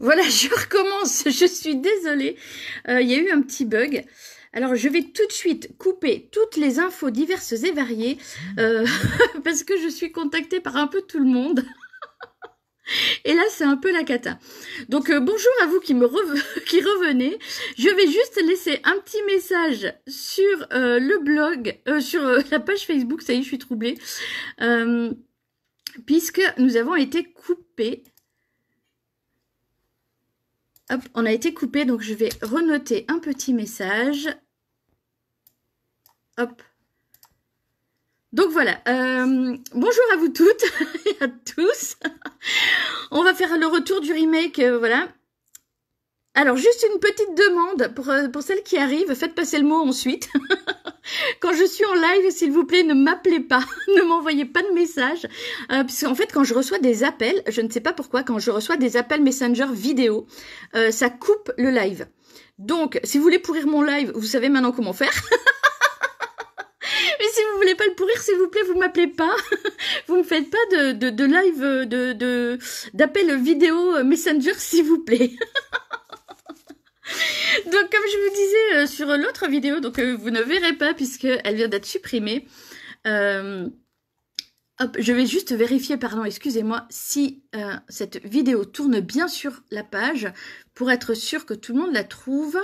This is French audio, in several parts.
Voilà, je recommence. Je suis désolée. Il y a eu un petit bug. Alors, je vais tout de suite couper toutes les infos diverses et variées parce que je suis contactée par un peu tout le monde. Et là, c'est un peu la cata. Donc, bonjour à vous qui qui revenez. Je vais juste laisser un petit message sur le blog, sur la page Facebook. Ça y est, je suis troublée. Puisque nous avons été coupés. Hop, on a été coupé, donc je vais renoter un petit message. Hop. Donc voilà, bonjour à vous toutes et à tous. On va faire le retour du remake, voilà. Alors, juste une petite demande pour celles qui arrivent, faites passer le mot ensuite. Quand je suis en live, s'il vous plaît, ne m'appelez pas, ne m'envoyez pas de messages. Puisqu'en fait, quand je reçois des appels, je ne sais pas pourquoi, quand je reçois des appels Messenger vidéo, ça coupe le live. Donc, si vous voulez pourrir mon live, vous savez maintenant comment faire. Mais si vous voulez pas le pourrir, s'il vous plaît, vous m'appelez pas. Vous me faites pas de live, d'appel vidéo Messenger, s'il vous plaît. Donc, comme je vous disais sur l'autre vidéo, donc vous ne verrez pas puisqu'elle vient d'être supprimée. Hop, je vais juste vérifier, pardon, excusez-moi, si cette vidéo tourne bien sur la page pour être sûr que tout le monde la trouve.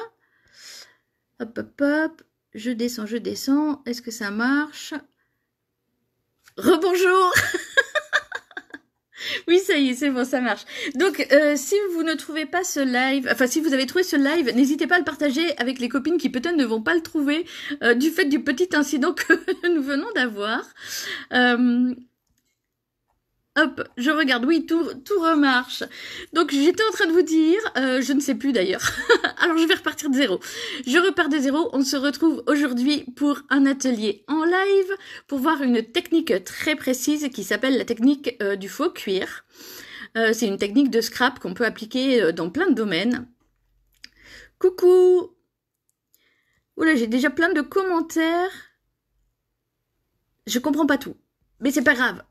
Hop, hop, hop. Je descends. Est-ce que ça marche? Rebonjour. Oui, ça y est, c'est bon, ça marche. Donc, si vous ne trouvez pas ce live, enfin, si vous avez trouvé ce live, n'hésitez pas à le partager avec les copines qui peut-être ne vont pas le trouver du fait du petit incident que nous venons d'avoir. Hop, je regarde, oui, tout remarche. Donc, j'étais en train de vous dire, je ne sais plus d'ailleurs. Alors, je vais repartir de zéro. Je repars de zéro. On se retrouve aujourd'hui pour un atelier en live pour voir une technique très précise qui s'appelle la technique du faux cuir. C'est une technique de scrap qu'on peut appliquer dans plein de domaines. Coucou! Oula, j'ai déjà plein de commentaires. Je comprends pas tout. Mais c'est pas grave.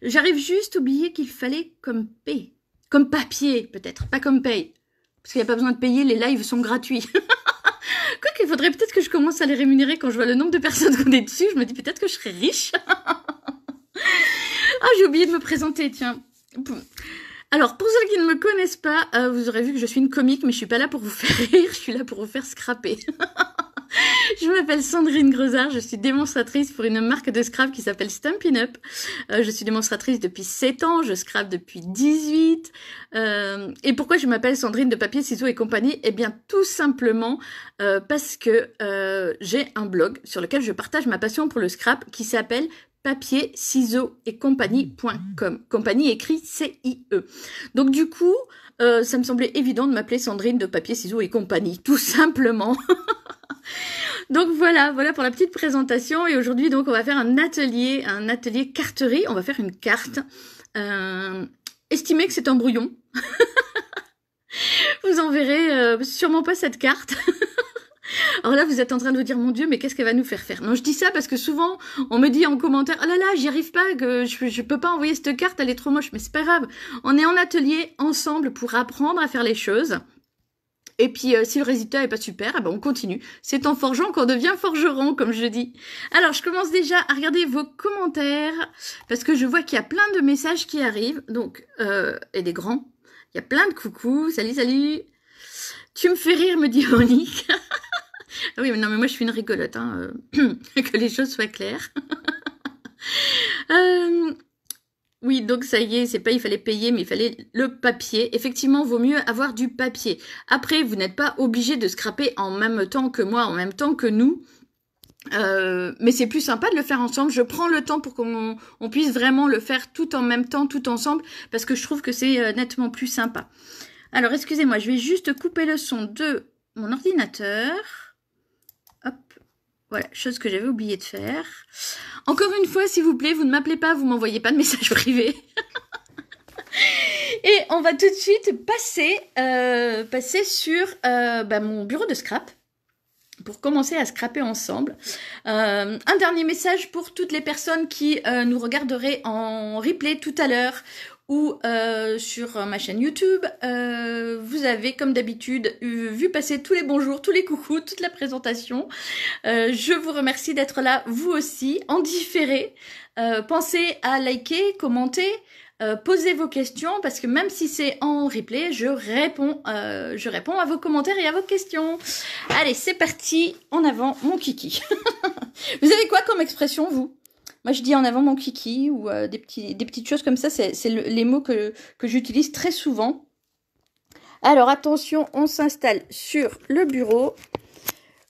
J'arrive juste à oublier qu'il fallait comme paye. Comme papier, peut-être. Pas comme paye. Parce qu'il n'y a pas besoin de payer, les lives sont gratuits. Quoique, il faudrait peut-être que je commence à les rémunérer quand je vois le nombre de personnes qu'on est dessus. Je me dis peut-être que je serais riche. Ah, j'ai oublié de me présenter, tiens. Alors, pour ceux qui ne me connaissent pas, vous aurez vu que je suis une comique, mais je suis pas là pour vous faire rire, je suis là pour vous faire scraper. Je m'appelle Sandrine Grezard, je suis démonstratrice pour une marque de scrap qui s'appelle Stampin' Up. Je suis démonstratrice depuis 7 ans, je scrape depuis 18. Et pourquoi je m'appelle Sandrine de Papier, Ciseaux et compagnie? Eh bien, tout simplement parce que j'ai un blog sur lequel je partage ma passion pour le scrap qui s'appelle papier, ciseaux et compagnie.com. Compagnie écrit C-I-E. Donc du coup, ça me semblait évident de m'appeler Sandrine de Papier, Ciseaux et compagnie, tout simplement. Donc voilà pour la petite présentation. Et aujourd'hui, donc, on va faire un atelier carterie. On va faire une carte. Estimez que c'est un brouillon. Vous en verrez sûrement pas cette carte. Alors là, vous êtes en train de vous dire, mon Dieu, mais qu'est-ce qu'elle va nous faire faire? Non, je dis ça parce que souvent, on me dit en commentaire, oh là là, j'y arrive pas, que je peux pas envoyer cette carte, elle est trop moche. Mais c'est pas grave. On est en atelier ensemble pour apprendre à faire les choses. Et puis, si le résultat est pas super, eh ben on continue. C'est en forgeant qu'on devient forgeron, comme je dis. Alors, je commence déjà à regarder vos commentaires, parce que je vois qu'il y a plein de messages qui arrivent, donc, et des grands. Il y a plein de coucou, salut. Tu me fais rire, me dit Monique. Ah oui, mais non, mais moi, je suis une rigolote, hein, que les choses soient claires. Oui, donc ça y est, c'est pas il fallait payer, mais il fallait le papier. Effectivement, vaut mieux avoir du papier. Après, vous n'êtes pas obligé de scraper en même temps que moi, en même temps que nous. Mais c'est plus sympa de le faire ensemble. Je prends le temps pour qu'on puisse vraiment le faire tout en même temps, tout ensemble, parce que je trouve que c'est nettement plus sympa. Alors, excusez-moi, je vais juste couper le son de mon ordinateur. Hop. Voilà, chose que j'avais oublié de faire. Encore une fois, s'il vous plaît, vous ne m'appelez pas, vous m'envoyez pas de message privé. Et on va tout de suite passer sur mon bureau de scrap pour commencer à scraper ensemble. Un dernier message pour toutes les personnes qui nous regarderaient en replay tout à l'heure ou sur ma chaîne YouTube. Vous avez, comme d'habitude, vu passer tous les bonjours, tous les coucous, toute la présentation. Je vous remercie d'être là, vous aussi, en différé. Pensez à liker, commenter, posez vos questions, parce que même si c'est en replay, je réponds à vos commentaires et à vos questions. Allez, c'est parti, en avant mon kiki. Vous avez quoi comme expression, vous? Moi, je dis en avant mon kiki, ou des petites choses comme ça, c'est les mots que j'utilise très souvent. Alors, attention, on s'installe sur le bureau.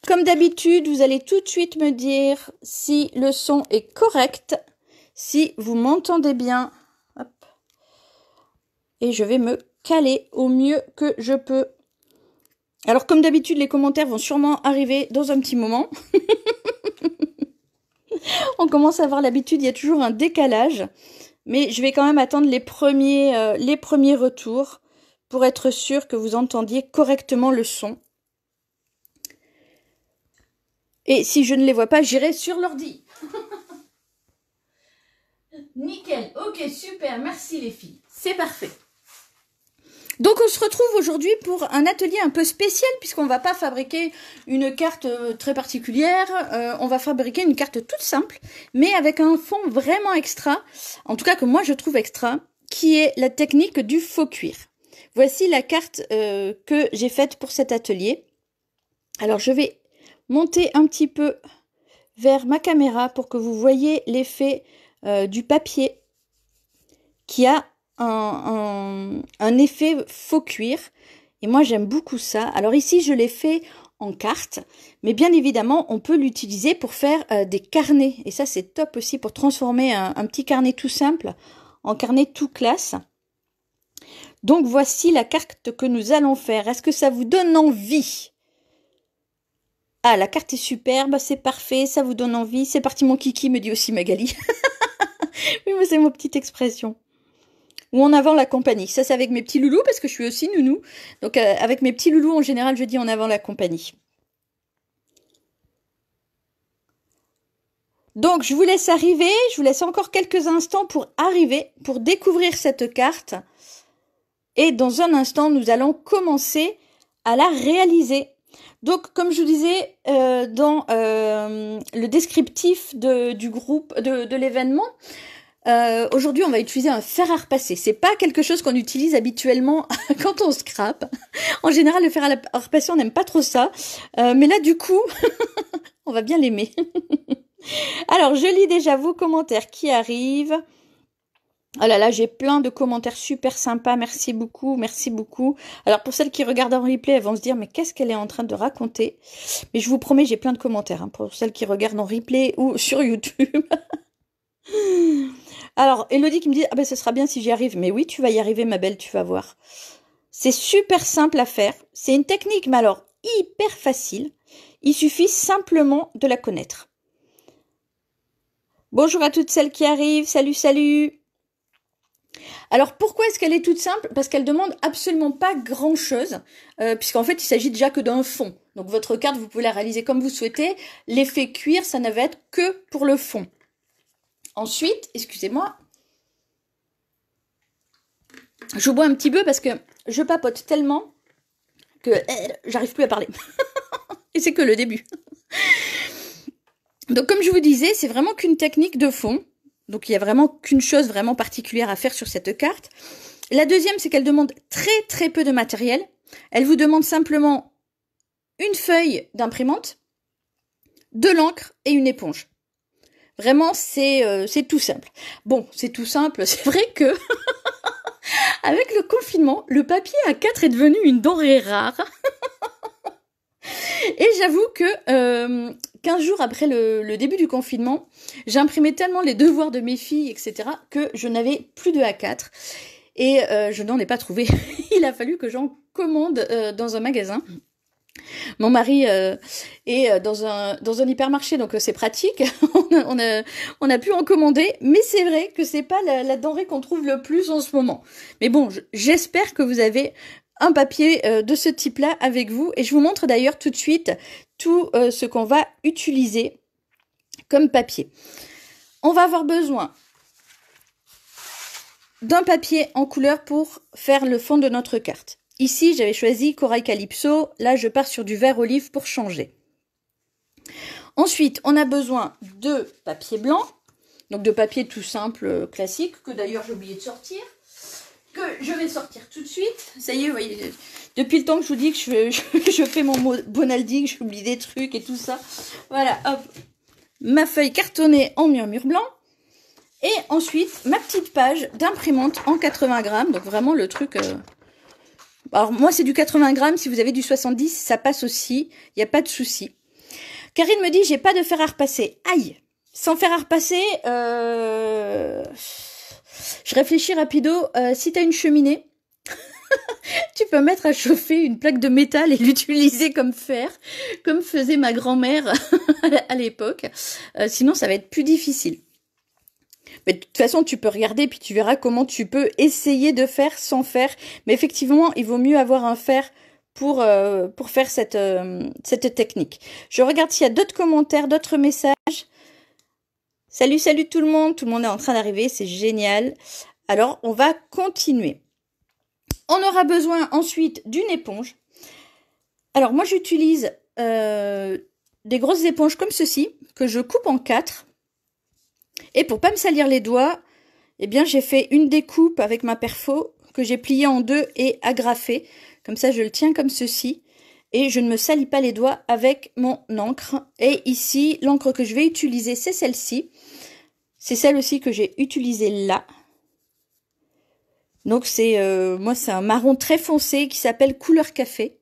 Comme d'habitude, vous allez tout de suite me dire si le son est correct, si vous m'entendez bien. Hop. Et je vais me caler au mieux que je peux. Alors, comme d'habitude, les commentaires vont sûrement arriver dans un petit moment. On commence à avoir l'habitude, il y a toujours un décalage. Mais je vais quand même attendre les premiers retours pour être sûr que vous entendiez correctement le son. Et si je ne les vois pas, j'irai sur l'ordi. Nickel, ok, super, merci les filles. C'est parfait. Donc on se retrouve aujourd'hui pour un atelier un peu spécial, puisqu'on ne va pas fabriquer une carte très particulière, on va fabriquer une carte toute simple, mais avec un fond vraiment extra, en tout cas que moi je trouve extra, qui est la technique du faux cuir. Voici la carte que j'ai faite pour cet atelier. Alors je vais monter un petit peu vers ma caméra pour que vous voyez l'effet du papier qui a un effet faux cuir, et moi j'aime beaucoup ça. Alors ici je l'ai fait en carte, mais bien évidemment on peut l'utiliser pour faire des carnets, et ça c'est top aussi pour transformer un petit carnet tout simple en carnet tout classe. Donc voici la carte que nous allons faire. Est-ce que ça vous donne envie? Ah, la carte est superbe, c'est parfait, ça vous donne envie. C'est parti mon kiki, me dit aussi Magali. Oui, mais c'est ma petite expression. Ou en avant la compagnie. Ça, c'est avec mes petits loulous, parce que je suis aussi nounou. Donc, avec mes petits loulous, en général, je dis en avant la compagnie. Donc, je vous laisse arriver. Je vous laisse encore quelques instants pour arriver, pour découvrir cette carte. Et dans un instant, nous allons commencer à la réaliser. Donc, comme je vous disais dans le descriptif du groupe, de l'événement, aujourd'hui, on va utiliser un fer à repasser. C'est pas quelque chose qu'on utilise habituellement quand on scrape. En général, le fer à repasser, on n'aime pas trop ça. Mais là, du coup, on va bien l'aimer. Alors, je lis déjà vos commentaires qui arrivent. Oh là là, j'ai plein de commentaires super sympas. Merci beaucoup, merci beaucoup. Alors, pour celles qui regardent en replay, elles vont se dire, mais qu'est-ce qu'elle est en train de raconter? Mais je vous promets, j'ai plein de commentaires hein, pour celles qui regardent en replay ou sur YouTube. Alors, Elodie qui me dit, ah ben ce sera bien si j'y arrive. Mais oui, tu vas y arriver ma belle, tu vas voir. C'est super simple à faire. C'est une technique, mais alors hyper facile. Il suffit simplement de la connaître. Bonjour à toutes celles qui arrivent. Salut, salut. Alors, pourquoi est-ce qu'elle est toute simple? Parce qu'elle demande absolument pas grand-chose, puisqu'en fait, il s'agit déjà que d'un fond. Donc, votre carte, vous pouvez la réaliser comme vous souhaitez. L'effet cuir, ça ne va être que pour le fond. Ensuite, excusez-moi, je bois un petit peu parce que je papote tellement que j'arrive plus à parler. Et c'est que le début. Donc comme je vous disais, c'est vraiment qu'une technique de fond. Donc il n'y a vraiment qu'une chose vraiment particulière à faire sur cette carte. La deuxième, c'est qu'elle demande très très peu de matériel. Elle vous demande simplement une feuille d'imprimante, de l'encre et une éponge. Vraiment, c'est tout simple. Bon, c'est tout simple. C'est vrai que avec le confinement, le papier A4 est devenu une denrée rare. Et j'avoue que 15 jours après le début du confinement, j'imprimais tellement les devoirs de mes filles, etc., que je n'avais plus de A4. Et je n'en ai pas trouvé. Il a fallu que j'en commande dans un magasin. Mon mari est dans un hypermarché, donc c'est pratique. on a pu en commander, mais c'est vrai que c'est pas la denrée qu'on trouve le plus en ce moment. Mais bon, j'espère que vous avez un papier de ce type-là avec vous. Et je vous montre d'ailleurs tout de suite tout ce qu'on va utiliser comme papier. On va avoir besoin d'un papier en couleur pour faire le fond de notre carte. Ici, j'avais choisi Corail Calypso. Là, je pars sur du vert olive pour changer. Ensuite, on a besoin de papier blanc. Donc de papier tout simple, classique, que d'ailleurs j'ai oublié de sortir. Que je vais sortir tout de suite. Ça y est, vous voyez, depuis le temps que je vous dis que je fais mon Bonaldi, que j'oublie des trucs et tout ça. Voilà, hop, ma feuille cartonnée en murmure blanc. Et ensuite, ma petite page d'imprimante en 80 grammes. Donc vraiment le truc... Alors moi c'est du 80 grammes, si vous avez du 70, ça passe aussi, il n'y a pas de souci. Karine me dit, j'ai pas de fer à repasser. Aïe! Sans fer à repasser, je réfléchis rapido. Si tu as une cheminée, tu peux mettre à chauffer une plaque de métal et l'utiliser comme fer, comme faisait ma grand-mère à l'époque. Sinon, ça va être plus difficile. Mais de toute façon, tu peux regarder puis tu verras comment tu peux essayer de faire sans fer. Mais effectivement, il vaut mieux avoir un fer pour faire cette technique. Je regarde s'il y a d'autres commentaires, d'autres messages. Salut, salut tout le monde est en train d'arriver, c'est génial. Alors, on va continuer. On aura besoin ensuite d'une éponge. Alors, moi, j'utilise des grosses éponges comme ceci, que je coupe en 4. Et pour pas me salir les doigts, eh bien, j'ai fait une découpe avec ma perfo que j'ai pliée en 2 et agrafée. Comme ça, je le tiens comme ceci. Et je ne me salis pas les doigts avec mon encre. Et ici, l'encre que je vais utiliser, c'est celle-ci. C'est celle aussi que j'ai utilisée là. Donc c'est moi c'est un marron très foncé qui s'appelle couleur café.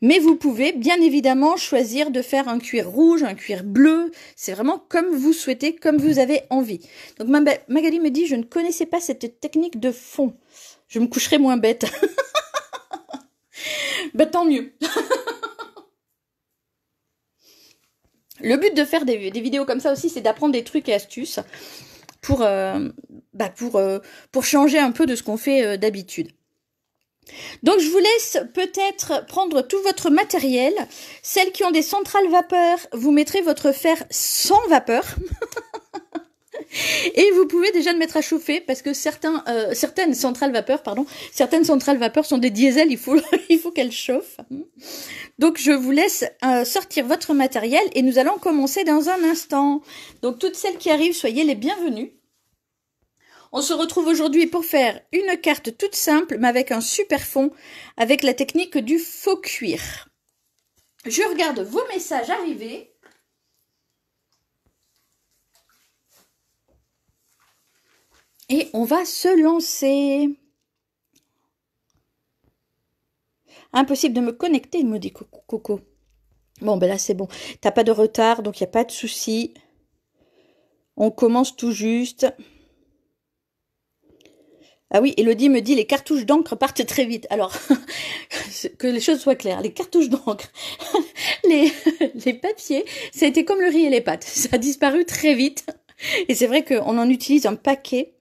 Mais vous pouvez bien évidemment choisir de faire un cuir rouge, un cuir bleu. C'est vraiment comme vous souhaitez, comme vous avez envie. Donc Magali me dit, je ne connaissais pas cette technique de fond. Je me coucherai moins bête. Bah tant mieux. Le but de faire des vidéos comme ça aussi, c'est d'apprendre des trucs et astuces pour changer un peu de ce qu'on fait d'habitude. Donc je vous laisse peut-être prendre tout votre matériel. Celles qui ont des centrales vapeur, vous mettrez votre fer sans vapeur. Et vous pouvez déjà le mettre à chauffer parce que certaines centrales vapeur sont des diesels, il faut qu'elles chauffent. Donc je vous laisse sortir votre matériel et nous allons commencer dans un instant. Donc toutes celles qui arrivent, soyez les bienvenues. On se retrouve aujourd'hui pour faire une carte toute simple mais avec un super fond, avec la technique du faux cuir. Je regarde vos messages arriver. Et on va se lancer. Impossible de me connecter, il me dit Coco. Bon, ben là, c'est bon. T'as pas de retard, donc il n'y a pas de souci. On commence tout juste. Ah oui, Elodie me dit, les cartouches d'encre partent très vite. Alors, que les choses soient claires, les cartouches d'encre, les papiers, ça a été comme le riz et les pâtes. Ça a disparu très vite. Et c'est vrai qu'on en utilise un paquet.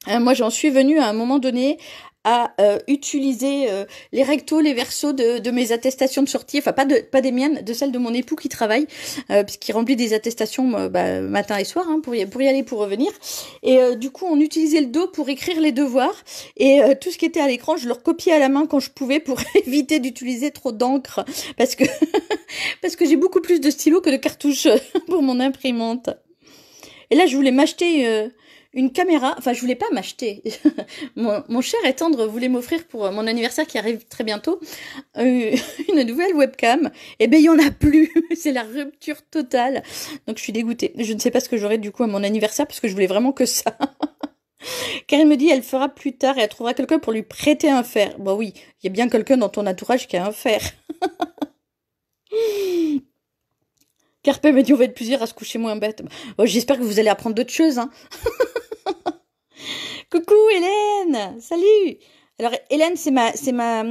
Moi, j'en suis venue à un moment donné à utiliser les rectos, les versos de mes attestations de sortie, enfin pas des miennes, de celles de mon époux qui travaille, puisqu'il remplit des attestations matin et soir pour y aller, pour revenir. Et du coup, on utilisait le dos pour écrire les devoirs et tout ce qui était à l'écran, je le recopiais à la main quand je pouvais pour éviter d'utiliser trop d'encre, parce que j'ai beaucoup plus de stylos que de cartouches pour mon imprimante. Et là, je voulais m'acheter une caméra, enfin je voulais pas m'acheter, mon cher et tendre voulait m'offrir pour mon anniversaire qui arrive très bientôt, une nouvelle webcam, et ben il y en a plus, c'est la rupture totale, donc je suis dégoûtée, je ne sais pas ce que j'aurai du coup à mon anniversaire, parce que je voulais vraiment que ça. Karine me dit, elle fera plus tard et elle trouvera quelqu'un pour lui prêter un fer. Bon oui, il y a bien quelqu'un dans ton entourage qui a un fer. Carpe me dit, on va être plusieurs à se coucher moins bête. Oh, j'espère que vous allez apprendre d'autres choses, hein. Coucou Hélène, salut. Alors Hélène, c'est ma,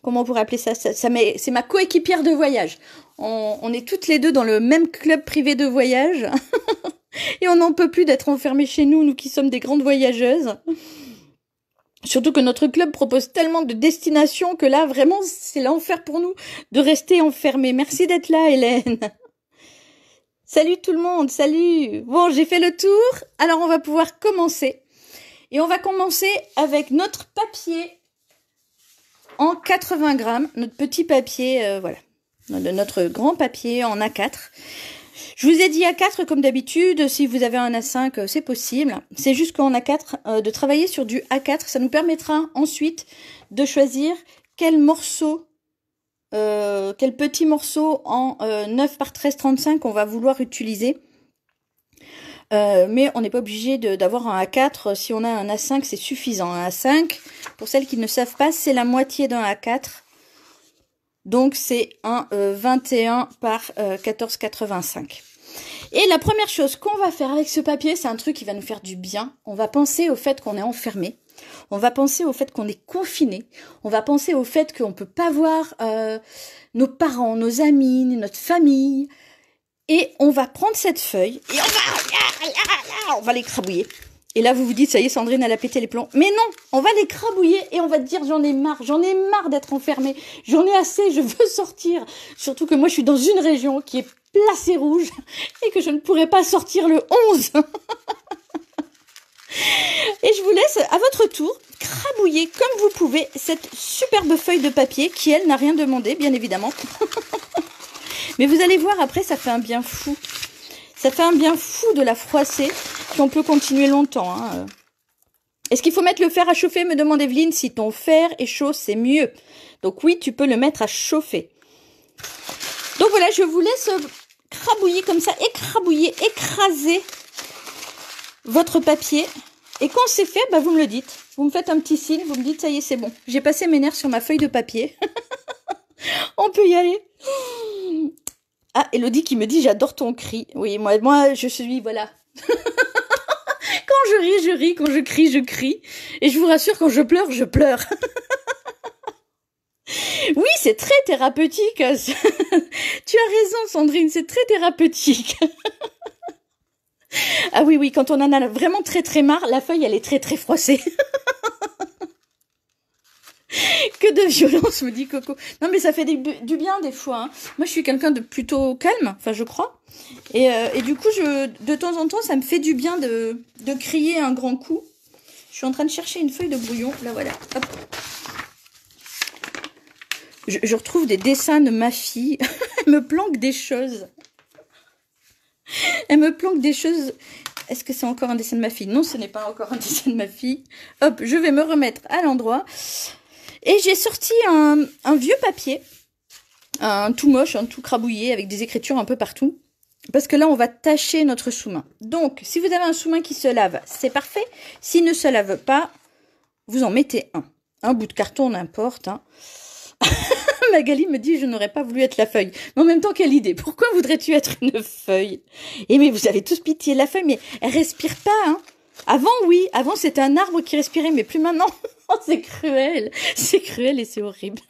comment on pourrait appeler ça, c'est ma coéquipière de voyage. On est toutes les deux dans le même club privé de voyage et on n'en peut plus d'être enfermés chez nous, nous qui sommes des grandes voyageuses. Surtout que notre club propose tellement de destinations que là, vraiment, c'est l'enfer pour nous de rester enfermés. Merci d'être là, Hélène. Salut tout le monde, salut. Bon, j'ai fait le tour, alors on va pouvoir commencer. Et on va commencer avec notre papier en 80 grammes, notre petit papier, voilà, notre grand papier en A4. Je vous ai dit A4 comme d'habitude, si vous avez un A5, c'est possible. C'est juste qu'en A4, de travailler sur du A4, ça nous permettra ensuite de choisir quel morceau, quel petit morceau en 9 par 13,35 on va vouloir utiliser. Mais on n'est pas obligé d'avoir un A4. Si on a un A5, c'est suffisant. Un A5, pour celles qui ne savent pas, c'est la moitié d'un A4. Donc, c'est un 21 par 14,85. Et la première chose qu'on va faire avec ce papier, c'est un truc qui va nous faire du bien. On va penser au fait qu'on est enfermé. On va penser au fait qu'on est confiné. On va penser au fait qu'on ne peut pas voir nos parents, nos amis, notre famille. Et on va prendre cette feuille et on va l'écrabouiller. Et là, vous vous dites, ça y est, Sandrine, elle a pété les plombs. Mais non, on va l'écrabouiller et on va dire, j'en ai marre d'être enfermée. J'en ai assez, je veux sortir. Surtout que moi, je suis dans une région qui est placée rouge et que je ne pourrai pas sortir le 11. Et je vous laisse, à votre tour, crabouiller comme vous pouvez cette superbe feuille de papier qui, elle, n'a rien demandé, bien évidemment. Mais vous allez voir, après, ça fait un bien fou. Ça fait un bien fou de la froisser, puis on peut continuer longtemps. Hein. Est-ce qu'il faut mettre le fer à chauffer, me demande Evelyne. Si ton fer est chaud, c'est mieux. Donc oui, tu peux le mettre à chauffer. Donc voilà, je vous laisse crabouiller comme ça, écraser votre papier. Et quand c'est fait, bah, vous me le dites. Vous me faites un petit signe, vous me dites, ça y est, c'est bon. J'ai passé mes nerfs sur ma feuille de papier. On peut y aller. Ah, Elodie qui me dit, j'adore ton cri. Oui, moi, je suis, voilà. Quand je ris. Quand je crie. Et je vous rassure, quand je pleure, je pleure. Oui, c'est très thérapeutique. Tu as raison, Sandrine, c'est très thérapeutique. Ah oui, quand on en a vraiment très marre, la feuille, elle est très froissée. Que de violence, me dit Coco. Non, mais ça fait du bien des fois. Hein. Moi, je suis quelqu'un de plutôt calme, enfin, je crois. Et du coup, de temps en temps, ça me fait du bien de crier un grand coup. Je suis en train de chercher une feuille de brouillon. Là, voilà. Hop. Je retrouve des dessins de ma fille. Elle me planque des choses. Elle me planque des choses. Est-ce que c'est encore un dessin de ma fille? Non, ce n'est pas encore un dessin de ma fille. Hop, je vais me remettre à l'endroit. Et j'ai sorti un vieux papier, un tout moche, un tout crabouillé, avec des écritures un peu partout. Parce que là, on va tâcher notre sous-main. Donc, si vous avez un sous-main qui se lave, c'est parfait. S'il ne se lave pas, vous en mettez un. Un bout de carton, n'importe. Hein. Magali me dit, je n'aurais pas voulu être la feuille. Mais en même temps, quelle idée. Pourquoi voudrais-tu être une feuille? Et mais vous avez tous pitié de la feuille, mais elle respire pas, hein. Avant, oui. Avant, c'était un arbre qui respirait, mais plus maintenant. Oh, c'est cruel. C'est cruel et c'est horrible.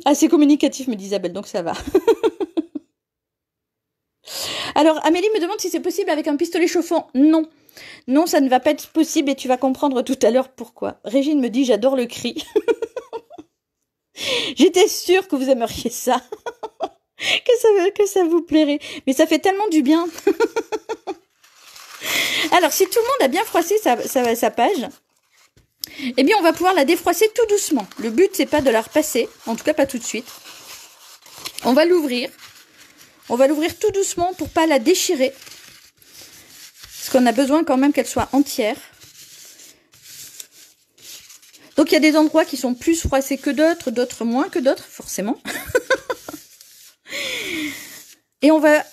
Ah, c'est communicatif, me dit Isabelle, donc ça va. Alors, Amélie me demande si c'est possible avec un pistolet chauffant. Non. Non, ça ne va pas être possible et tu vas comprendre tout à l'heure pourquoi. Régine me dit, j'adore le cri. J'étais sûre que vous aimeriez ça. que ça vous plairait. Mais ça fait tellement du bien. Alors, si tout le monde a bien froissé sa page, eh bien, on va pouvoir la défroisser tout doucement. Le but, c'est pas de la repasser. En tout cas, pas tout de suite. On va l'ouvrir. On va l'ouvrir tout doucement pour pas la déchirer. Parce qu'on a besoin quand même qu'elle soit entière. Donc, il y a des endroits qui sont plus froissés que d'autres, d'autres moins que d'autres, forcément. Et on va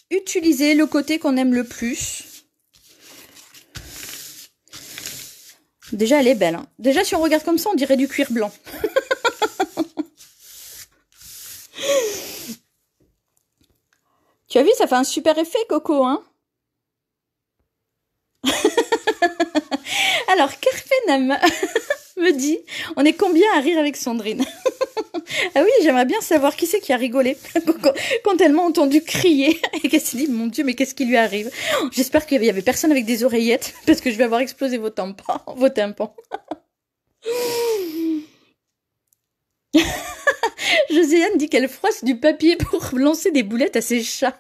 utiliser le côté qu'on aime le plus. Déjà, elle est belle. Hein. Déjà, si on regarde comme ça, on dirait du cuir blanc. Tu as vu, ça fait un super effet, Coco, hein. Alors, Carfenam me dit, on est combien à rire avec Sandrine? Ah oui, j'aimerais bien savoir qui c'est qui a rigolé quand elle m'a entendu crier et qu'elle s'est dit, mon Dieu, mais qu'est-ce qui lui arrive? J'espère qu'il y avait personne avec des oreillettes parce que je vais avoir explosé vos tympans. Joséanne dit qu'elle froisse du papier pour lancer des boulettes à ses chats.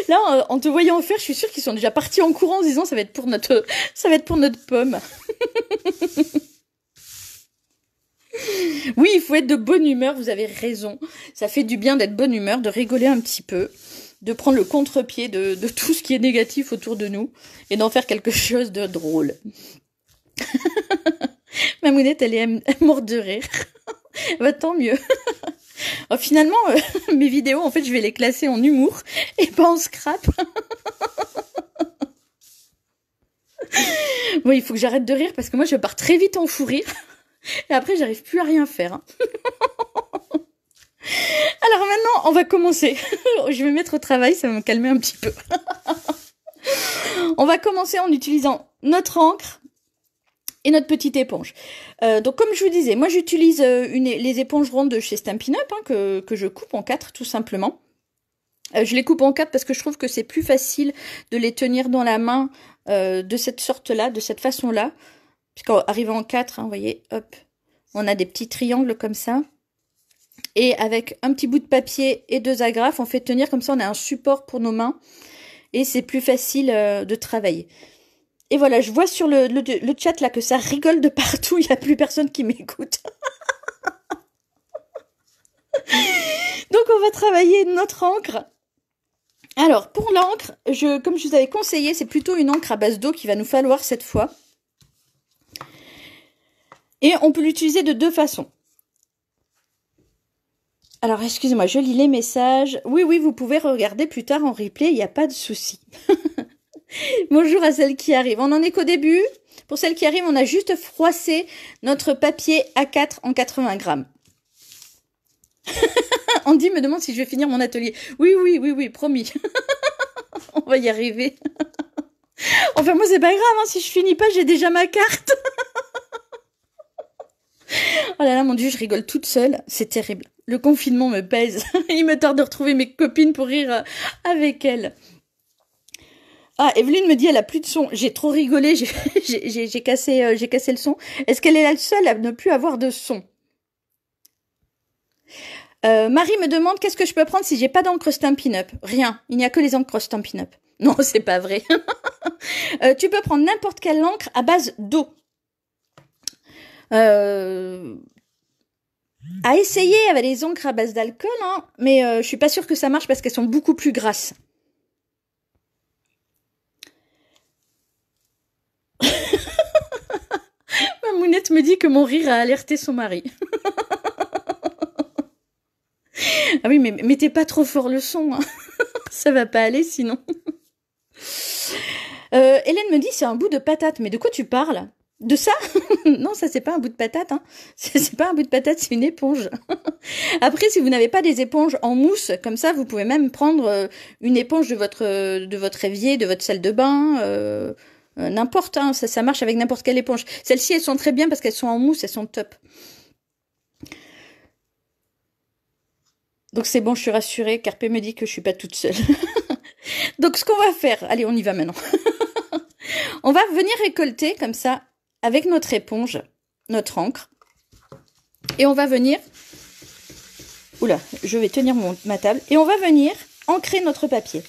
Là, en te voyant faire, je suis sûre qu'ils sont déjà partis en courant en se disant ça va être pour notre pomme. Oui, il faut être de bonne humeur, vous avez raison. Ça fait du bien d'être de bonne humeur, de rigoler un petit peu, de prendre le contre-pied de tout ce qui est négatif autour de nous et d'en faire quelque chose de drôle. Mamounette, elle est morte de rire. Bah, tant mieux. Oh, finalement, mes vidéos, en fait, je vais les classer en humour et pas en scrap. Bon, il faut que j'arrête de rire parce que moi, je pars très vite en fou rire. Et après, j'arrive plus à rien faire. Hein. Alors maintenant, on va commencer. Je vais me mettre au travail, ça va me calmer un petit peu. On va commencer en utilisant notre encre et notre petite éponge. Donc comme je vous disais, moi j'utilise les éponges rondes de chez Stampin' Up, hein, que je coupe en 4 tout simplement. Je les coupe en 4 parce que je trouve que c'est plus facile de les tenir dans la main de cette sorte-là, de cette façon-là. Puisqu'en arrivant en 4, hein, vous voyez, hop, on a des petits triangles comme ça. Et avec un petit bout de papier et 2 agrafes, on fait tenir comme ça, on a un support pour nos mains. Et c'est plus facile de travailler. Et voilà, je vois sur le chat là que ça rigole de partout, il n'y a plus personne qui m'écoute. Donc on va travailler notre encre. Alors pour l'encre, comme je vous avais conseillé, c'est plutôt une encre à base d'eau qu'il va nous falloir cette fois. Et on peut l'utiliser de 2 façons. Alors excusez-moi, je lis les messages. Oui, vous pouvez regarder plus tard en replay, il n'y a pas de souci. Bonjour à celles qui arrivent. On n'en est qu'au début. Pour celles qui arrivent, on a juste froissé notre papier A4 en 80 grammes. Andy me demande si je vais finir mon atelier. Oui, promis. On va y arriver. Enfin, moi, c'est pas grave. Hein, si je finis pas, j'ai déjà ma carte. Oh là là, mon Dieu, je rigole toute seule. C'est terrible. Le confinement me pèse. Il me tarde de retrouver mes copines pour rire avec elles. Ah, Evelyne me dit elle a plus de son. J'ai trop rigolé, j'ai cassé le son. Est-ce qu'elle est la seule à ne plus avoir de son? Marie me demande qu'est-ce que je peux prendre si j'ai pas d'encre Stampin' Up. Rien, il n'y a que les encres Stampin' Up. Non, c'est pas vrai. Tu peux prendre n'importe quelle encre à base d'eau. À essayer avec les encres à base d'alcool, hein, mais je suis pas sûre que ça marche parce qu'elles sont beaucoup plus grasses. Mamounette me dit que mon rire a alerté son mari. Ah oui, mais mettez pas trop fort le son. Hein. Ça va pas aller sinon. Hélène me dit c'est un bout de patate. Mais de quoi tu parles? De ça? Non, ça c'est pas un bout de patate. Hein. C'est pas un bout de patate, c'est une éponge. Après, si vous n'avez pas des éponges en mousse, comme ça, vous pouvez même prendre une éponge de votre évier, de votre salle de bain, n'importe. Hein, ça marche avec n'importe quelle éponge. Celles-ci, elles sont très bien parce qu'elles sont en mousse, elles sont top. Donc c'est bon, je suis rassurée. Carpe me dit que je suis pas toute seule. Donc ce qu'on va faire, allez, on y va maintenant. On va venir récolter comme ça avec notre éponge, notre encre. Et on va venir... Oula, je vais tenir ma table. Et on va venir ancrer notre papier.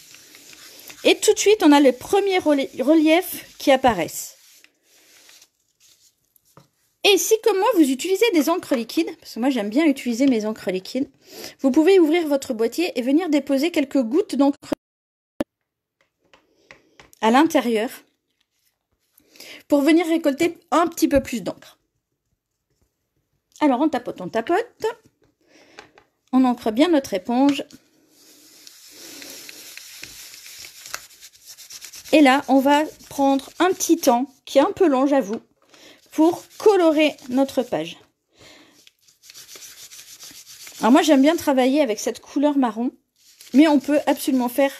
Et tout de suite, on a les premiers reliefs qui apparaissent. Et si, comme moi, vous utilisez des encres liquides, parce que moi, j'aime bien utiliser mes encres liquides, vous pouvez ouvrir votre boîtier et venir déposer quelques gouttes d'encre à l'intérieur pour venir récolter un petit peu plus d'encre. Alors, on tapote. On ancre bien notre éponge. Et là, on va prendre un petit temps, qui est un peu long, j'avoue, pour colorer notre page. Alors moi, j'aime bien travailler avec cette couleur marron, mais on peut absolument faire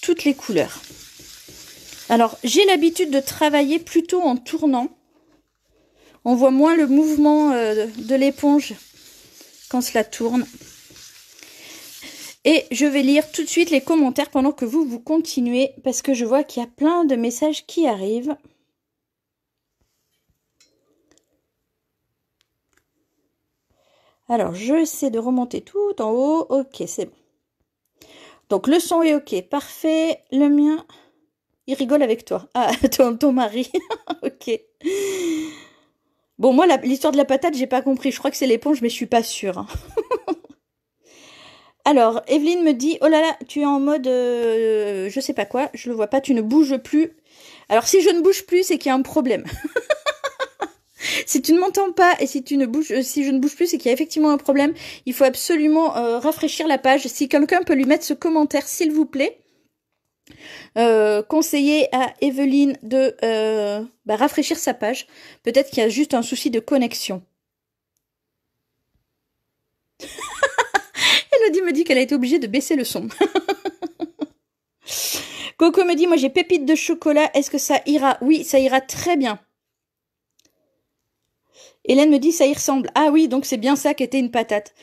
toutes les couleurs. Alors, j'ai l'habitude de travailler plutôt en tournant. On voit moins le mouvement de l'éponge quand cela tourne. Et je vais lire tout de suite les commentaires pendant que vous continuez, parce que je vois qu'il y a plein de messages qui arrivent. Alors, je essaie de remonter tout en haut. Ok, c'est bon. Donc le son est ok, parfait. Le mien, il rigole avec toi. Ah, ton mari. Ok. Bon, moi, l'histoire de la patate, j'ai pas compris. Je crois que c'est l'éponge, mais je suis pas sûre. Hein. Alors, Evelyne me dit, oh là là, tu es en mode, je sais pas quoi, je le vois pas, tu ne bouges plus. Alors, si je ne bouge plus, c'est qu'il y a un problème. Si tu ne m'entends pas et si je ne bouge plus, c'est qu'il y a effectivement un problème. Il faut absolument rafraîchir la page. Si quelqu'un peut lui mettre ce commentaire, s'il vous plaît. Conseiller à Evelyne de rafraîchir sa page. Peut-être qu'il y a juste un souci de connexion. Elodie me dit qu'elle a été obligée de baisser le son. Coco me dit, moi j'ai pépite de chocolat, est-ce que ça ira? Oui, ça ira très bien. Hélène me dit, ça y ressemble. Ah oui, donc c'est bien ça qu'était une patate.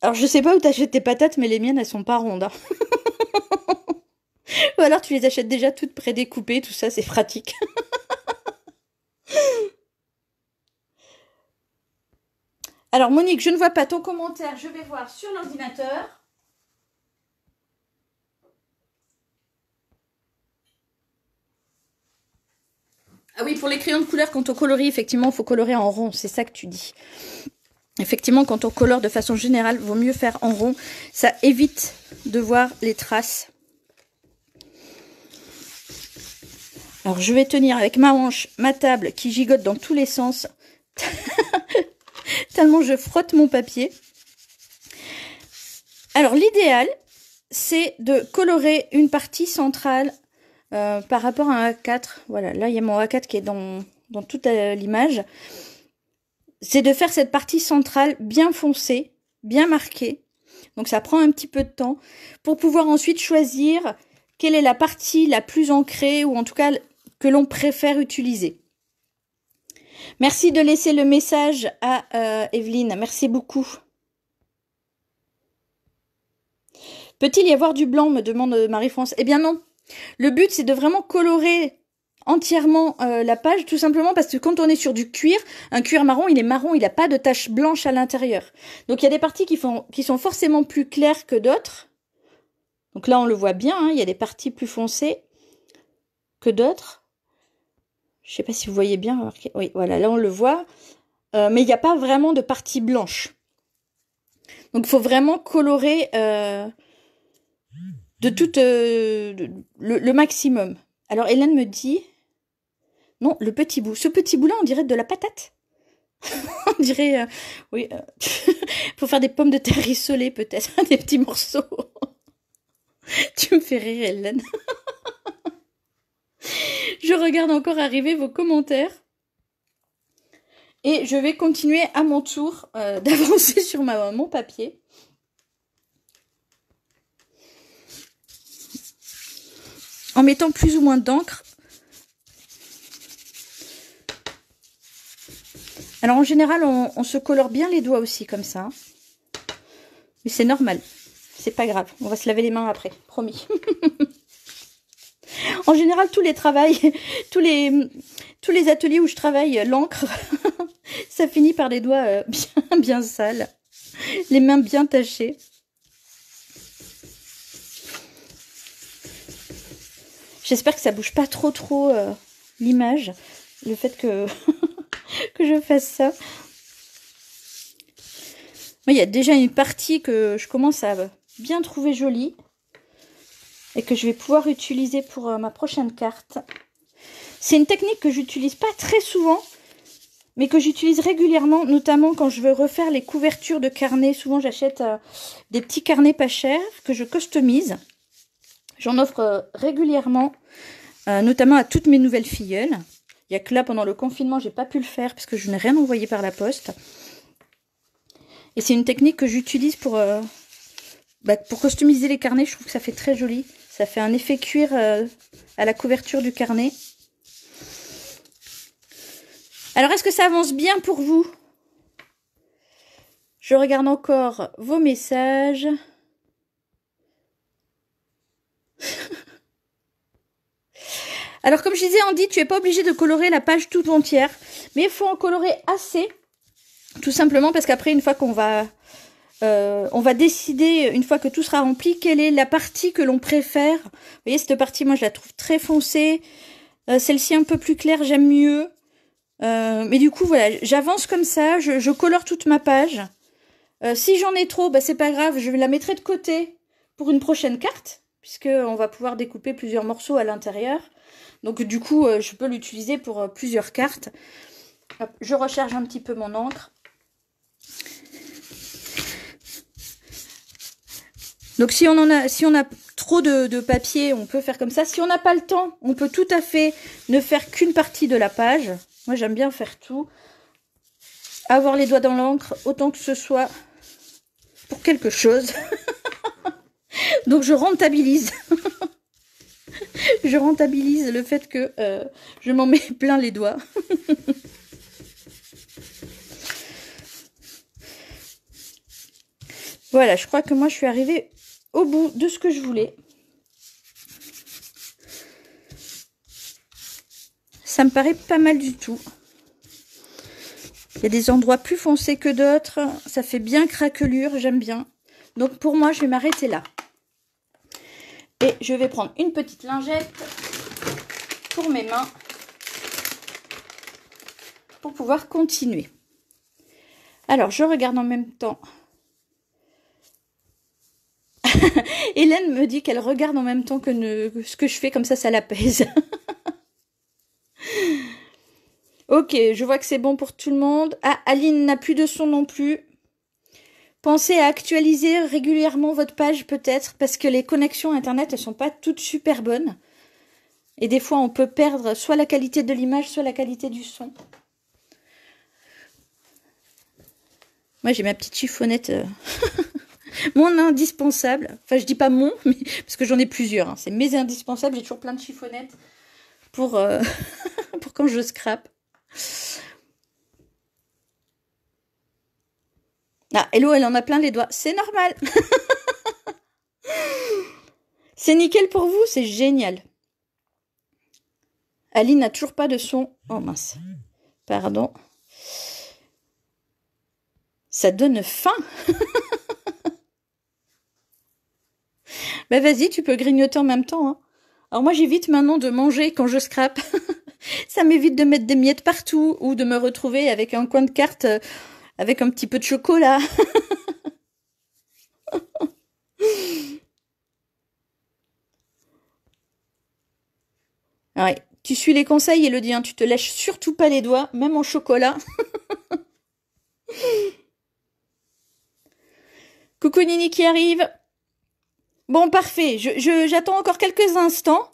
Alors je sais pas où t'achètes tes patates, mais les miennes, elles sont pas rondes. Hein. Ou alors tu les achètes déjà toutes prédécoupées, tout ça, c'est pratique. Alors Monique, je ne vois pas ton commentaire, je vais voir sur l'ordinateur. Ah oui, pour les crayons de couleur, quand on colorie, effectivement, il faut colorer en rond, c'est ça que tu dis. Effectivement, quand on colore de façon générale, il vaut mieux faire en rond. Ça évite de voir les traces. Alors, je vais tenir avec ma hanche, ma table qui gigote dans tous les sens. Tellement je frotte mon papier. Alors, l'idéal, c'est de colorer une partie centrale par rapport à un A4. Voilà, là, il y a mon A4 qui est dans toute l'image. C'est de faire cette partie centrale bien foncée, bien marquée. Donc, ça prend un petit peu de temps pour pouvoir ensuite choisir quelle est la partie la plus ancrée ou en tout cas que l'on préfère utiliser. Merci de laisser le message à Evelyne. Merci beaucoup. Peut-il y avoir du blanc, me demande Marie-France. Eh bien non. Le but, c'est de vraiment colorer entièrement la page, tout simplement parce que quand on est sur du cuir, un cuir marron, il est marron, il n'a pas de taches blanches à l'intérieur. Donc il y a des parties qui sont forcément plus claires que d'autres. Donc là, on le voit bien, hein, il y a des parties plus foncées que d'autres. Je ne sais pas si vous voyez bien. Oui, voilà, là on le voit. Mais il n'y a pas vraiment de partie blanche. Donc il faut vraiment colorer de tout le maximum. Alors Hélène me dit, non, le petit bout. Ce petit bout-là, on dirait de la patate. On dirait, oui, faut faire des pommes de terre rissolées peut-être, des petits morceaux. Tu me fais rire, Hélène. Je regarde encore arriver vos commentaires. Et je vais continuer à mon tour d'avancer sur mon papier. En mettant plus ou moins d'encre. Alors en général, on se colore bien les doigts aussi comme ça. Mais c'est normal. C'est pas grave. On va se laver les mains après. Promis. En général, tous les ateliers où je travaille l'encre, ça finit par les doigts bien sales. Les mains bien tachées. J'espère que ça bouge pas trop l'image. Le fait que, que je fasse ça. Moi, il y a déjà une partie que je commence à bien trouver jolie. Et que je vais pouvoir utiliser pour ma prochaine carte. C'est une technique que j'utilise pas très souvent, mais que j'utilise régulièrement, notamment quand je veux refaire les couvertures de carnets. Souvent, j'achète des petits carnets pas chers que je customise. J'en offre régulièrement, notamment à toutes mes nouvelles filleules. Il n'y a que là, pendant le confinement, j'ai pas pu le faire parce que je n'ai rien envoyé par la poste. Et c'est une technique que j'utilise pour customiser les carnets. Je trouve que ça fait très joli. Ça fait un effet cuir à la couverture du carnet. Alors, est-ce que ça avance bien pour vous? Je regarde encore vos messages. Alors, comme je disais, Andy, tu n'es pas obligé de colorer la page toute entière. Mais il faut en colorer assez. Tout simplement parce qu'après, une fois qu'on va On va décider, une fois que tout sera rempli, quelle est la partie que l'on préfère. Vous voyez, cette partie, moi, je la trouve très foncée. Celle-ci un peu plus claire, j'aime mieux. Mais du coup, voilà, j'avance comme ça, je colore toute ma page. Si j'en ai trop, bah, c'est pas grave, je la mettrai de côté pour une prochaine carte, puisqu'on va pouvoir découper plusieurs morceaux à l'intérieur. Donc du coup, je peux l'utiliser pour plusieurs cartes. Hop, je recharge un petit peu mon encre. Donc si on a trop de papier, on peut faire comme ça. Si on n'a pas le temps, on peut tout à fait ne faire qu'une partie de la page. Moi, j'aime bien faire tout. Avoir les doigts dans l'encre, autant que ce soit pour quelque chose. Donc je rentabilise. Je rentabilise le fait que je m'en mets plein les doigts. Voilà, je crois que moi je suis arrivée au bout de ce que je voulais. Ça me paraît pas mal du tout. Il y a des endroits plus foncés que d'autres. Ça fait bien craquelure, j'aime bien. Donc pour moi, je vais m'arrêter là. Et je vais prendre une petite lingette pour mes mains pour pouvoir continuer. Alors, je regarde en même temps. Hélène me dit qu'elle regarde en même temps que ce que je fais, comme ça l'apaise. Ok, je vois que c'est bon pour tout le monde. Ah, Aline n'a plus de son non plus. Pensez à actualiser régulièrement votre page peut-être, parce que les connexions internet, elles sont pas toutes super bonnes. Et des fois, on peut perdre soit la qualité de l'image, soit la qualité du son. Moi, j'ai ma petite chiffonnette, mon indispensable. Enfin, je dis pas mon, mais parce que j'en ai plusieurs. Hein. C'est mes indispensables. J'ai toujours plein de chiffonnettes pour, pour quand je scrape. Ah, Hello, elle en a plein les doigts. C'est normal. C'est nickel pour vous, c'est génial. Aline n'a toujours pas de son. Oh mince. Pardon. Ça donne faim. Bah vas-y, tu peux grignoter en même temps. Hein. Alors moi, j'évite maintenant de manger quand je scrape. Ça m'évite de mettre des miettes partout ou de me retrouver avec un coin de carte avec un petit peu de chocolat. Ouais, tu suis les conseils, Elodie, hein, tu te lèches surtout pas les doigts, même en chocolat. Coucou Nini qui arrive. Bon, parfait, j'attends encore quelques instants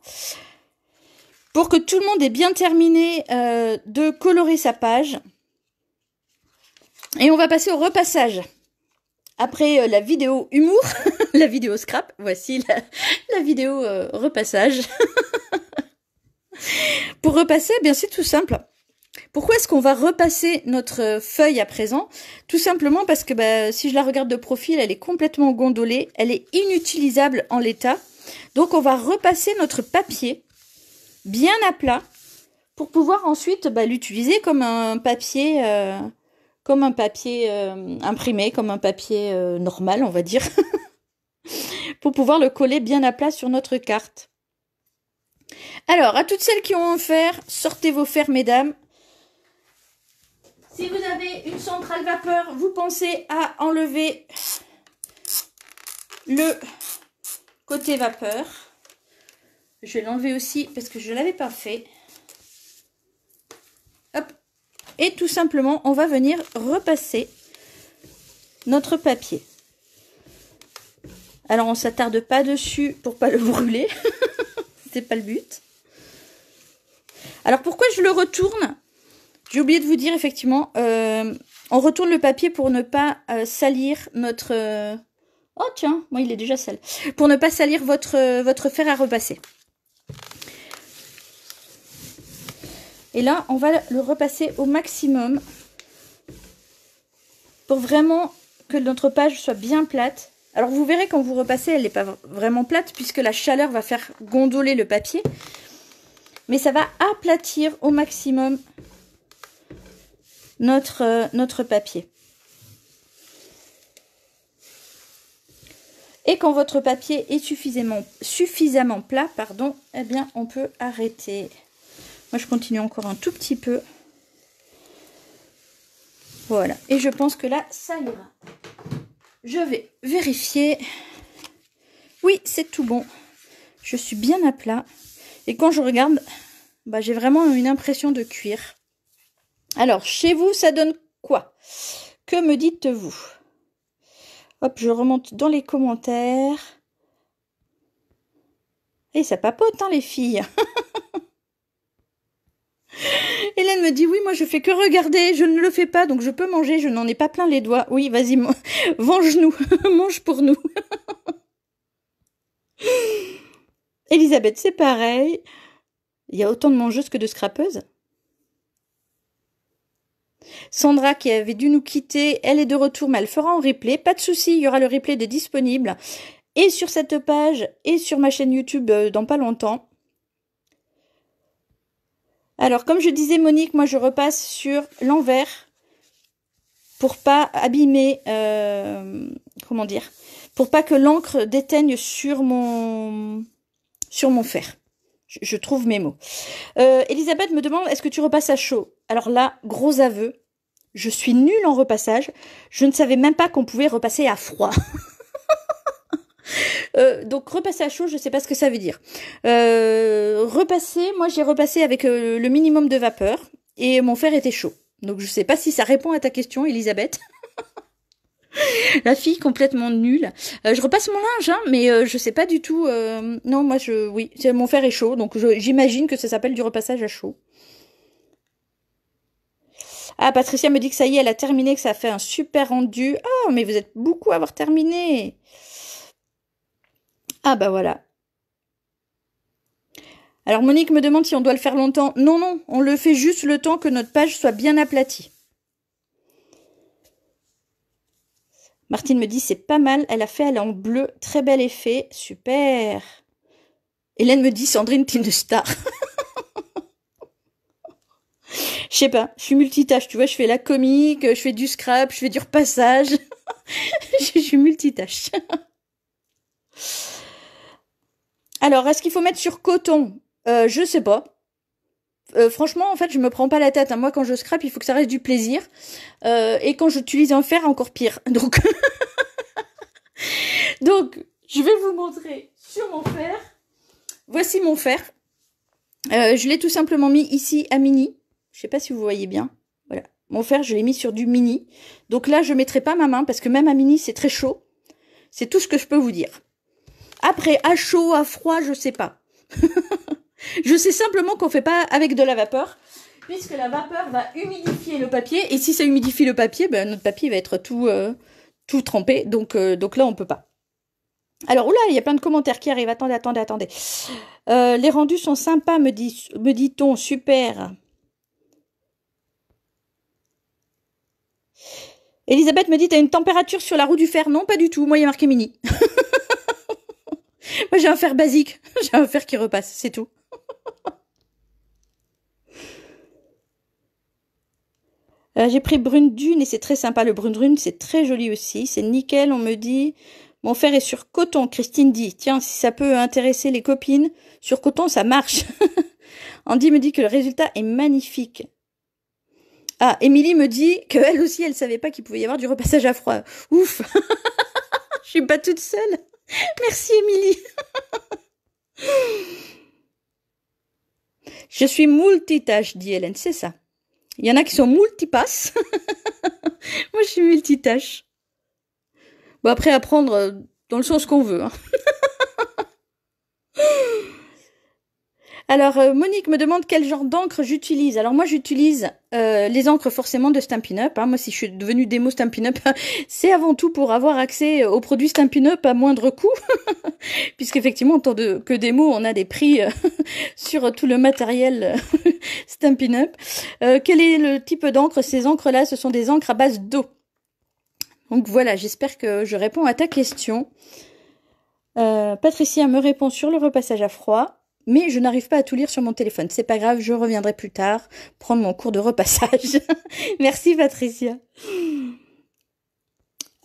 pour que tout le monde ait bien terminé de colorer sa page. Et on va passer au repassage. Après la vidéo humour, la vidéo scrap, voici la vidéo repassage. Pour repasser, eh bien c'est tout simple. Pourquoi est-ce qu'on va repasser notre feuille à présent? Tout simplement parce que bah, si je la regarde de profil, elle est complètement gondolée, elle est inutilisable en l'état. Donc on va repasser notre papier bien à plat pour pouvoir ensuite bah, l'utiliser comme un papier imprimé, comme un papier normal, on va dire, pour pouvoir le coller bien à plat sur notre carte. Alors, à toutes celles qui ont un fer, sortez vos fers, mesdames. Si vous avez une centrale vapeur, vous pensez à enlever le côté vapeur. Je vais l'enlever aussi parce que je ne l'avais pas fait. Hop. Et tout simplement, on va venir repasser notre papier. Alors, on ne s'attarde pas dessus pour pas le brûler. C'est pas le but. Alors, pourquoi je le retourne? J'ai oublié de vous dire, effectivement, on retourne le papier pour ne pas salir notre... Oh, tiens, moi, il est déjà sale. Pour ne pas salir votre fer à repasser. Et là, on va le repasser au maximum pour vraiment que notre page soit bien plate. Alors, vous verrez quand vous repassez, elle n'est pas vraiment plate puisque la chaleur va faire gondoler le papier. Mais ça va aplatir au maximum notre papier. Et quand votre papier est suffisamment plat, pardon, eh bien, on peut arrêter. Moi, je continue encore un tout petit peu. Voilà. Et je pense que là, ça ira. Je vais vérifier. Oui, c'est tout bon. Je suis bien à plat. Et quand je regarde, bah, j'ai vraiment une impression de cuir. Alors, chez vous, ça donne quoi? Que me dites-vous? Hop, je remonte dans les commentaires. Et ça papote, hein, les filles. Hélène me dit, oui, moi je fais que regarder, je ne le fais pas, donc je peux manger, je n'en ai pas plein les doigts. Oui, vas-y, venge-nous, mange pour nous. Elisabeth, c'est pareil. Il y a autant de mangeuses que de scrapeuses. Sandra, qui avait dû nous quitter, elle est de retour, mais elle fera en replay. Pas de souci, il y aura le replay de disponible. Et sur cette page, et sur ma chaîne YouTube dans pas longtemps. Alors, comme je disais, Monique, moi, je repasse sur l'envers pour pas abîmer, comment dire, pour pas que l'encre déteigne sur mon fer. Je trouve mes mots. Elisabeth me demande, est-ce que tu repasses à chaud? Alors là, gros aveu, je suis nulle en repassage. Je ne savais même pas qu'on pouvait repasser à froid. Donc repasser à chaud, je ne sais pas ce que ça veut dire. Repasser, moi j'ai repassé avec le minimum de vapeur et mon fer était chaud. Donc je ne sais pas si ça répond à ta question, Elisabeth. La fille complètement nulle. Je repasse mon linge, hein, mais je sais pas du tout. Non, moi oui, mon fer est chaud, donc j'imagine que ça s'appelle du repassage à chaud. Ah, Patricia me dit que ça y est, elle a terminé, que ça a fait un super rendu. Oh, mais vous êtes beaucoup à avoir terminé. Ah bah voilà. Alors Monique me demande si on doit le faire longtemps. Non, non, on le fait juste le temps que notre page soit bien aplatie. Martine me dit c'est pas mal, elle a fait, elle est en bleu, très bel effet, super. Hélène me dit Sandrine, t'es une star. Je sais pas, je suis multitâche, tu vois, je fais la comique, je fais du scrap, je fais du repassage. Je suis multitâche. Alors, est-ce qu'il faut mettre sur coton? Je sais pas. Franchement, en fait, je me prends pas la tête. Hein. Moi, quand je scrape, il faut que ça reste du plaisir. Et quand j'utilise un fer, encore pire. Donc, donc, je vais vous montrer sur mon fer. Voici mon fer. Je l'ai tout simplement mis ici à mini. Je sais pas si vous voyez bien. Voilà. Mon fer, je l'ai mis sur du mini. Donc là, je mettrai pas ma main parce que même à mini, c'est très chaud. C'est tout ce que je peux vous dire. Après, à chaud, à froid, je sais pas. Je sais simplement qu'on fait pas avec de la vapeur, puisque la vapeur va humidifier le papier. Et si ça humidifie le papier, ben, notre papier va être tout trempé. Donc là, on peut pas. Alors, oula, il y a plein de commentaires qui arrivent. Attendez. Les rendus sont sympas, me dit-on. Super. Elisabeth me dit, t'as une température sur la roue du fer? Non, pas du tout. Moi, il y a marqué mini. Moi, j'ai un fer basique. J'ai un fer qui repasse, c'est tout. J'ai pris brune dune et c'est très sympa. Le brune dune, c'est très joli aussi. C'est nickel, on me dit. Mon fer est sur coton, Christine dit. Tiens, si ça peut intéresser les copines, sur coton, ça marche. Andy me dit que le résultat est magnifique. Ah, Émilie me dit qu'elle aussi, elle savait pas qu'il pouvait y avoir du repassage à froid. Ouf. Je suis pas toute seule. Merci, Émilie. Je suis multitâche, dit Hélène, c'est ça. Il y en a qui sont multipass. Moi, je suis multitâche. Bon, après, à prendre dans le sens qu'on veut. Hein. Alors, Monique me demande quel genre d'encre j'utilise. Alors, moi, j'utilise les encres forcément de Stampin' Up. Hein. Moi, si je suis devenue démo Stampin' Up, c'est avant tout pour avoir accès aux produits Stampin' Up à moindre coût. Puisqu'effectivement, en tant que démo, on a des prix sur tout le matériel Stampin' Up. Quel est le type d'encre? Ces encres-là, ce sont des encres à base d'eau. Donc voilà, j'espère que je réponds à ta question. Patricia me répond sur le repassage à froid. Mais je n'arrive pas à tout lire sur mon téléphone. C'est pas grave, je reviendrai plus tard prendre mon cours de repassage. Merci Patricia.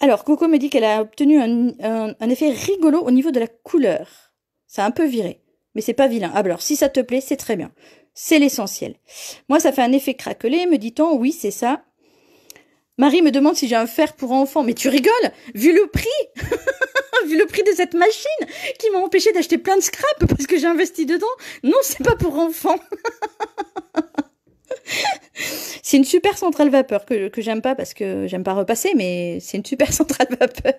Alors, Coco me dit qu'elle a obtenu un effet rigolo au niveau de la couleur. Ça a un peu viré, mais c'est pas vilain. Ah, alors, si ça te plaît, c'est très bien. C'est l'essentiel. Moi, ça fait un effet craquelé, me dit-on. Oui, c'est ça. Marie me demande si j'ai un fer pour enfants. Mais tu rigoles, vu le prix vu le prix de cette machine qui m'a empêché d'acheter plein de scrap parce que j'ai investi dedans. Non, c'est pas pour enfants. C'est une super centrale vapeur que j'aime pas parce que j'aime pas repasser, mais c'est une super centrale vapeur.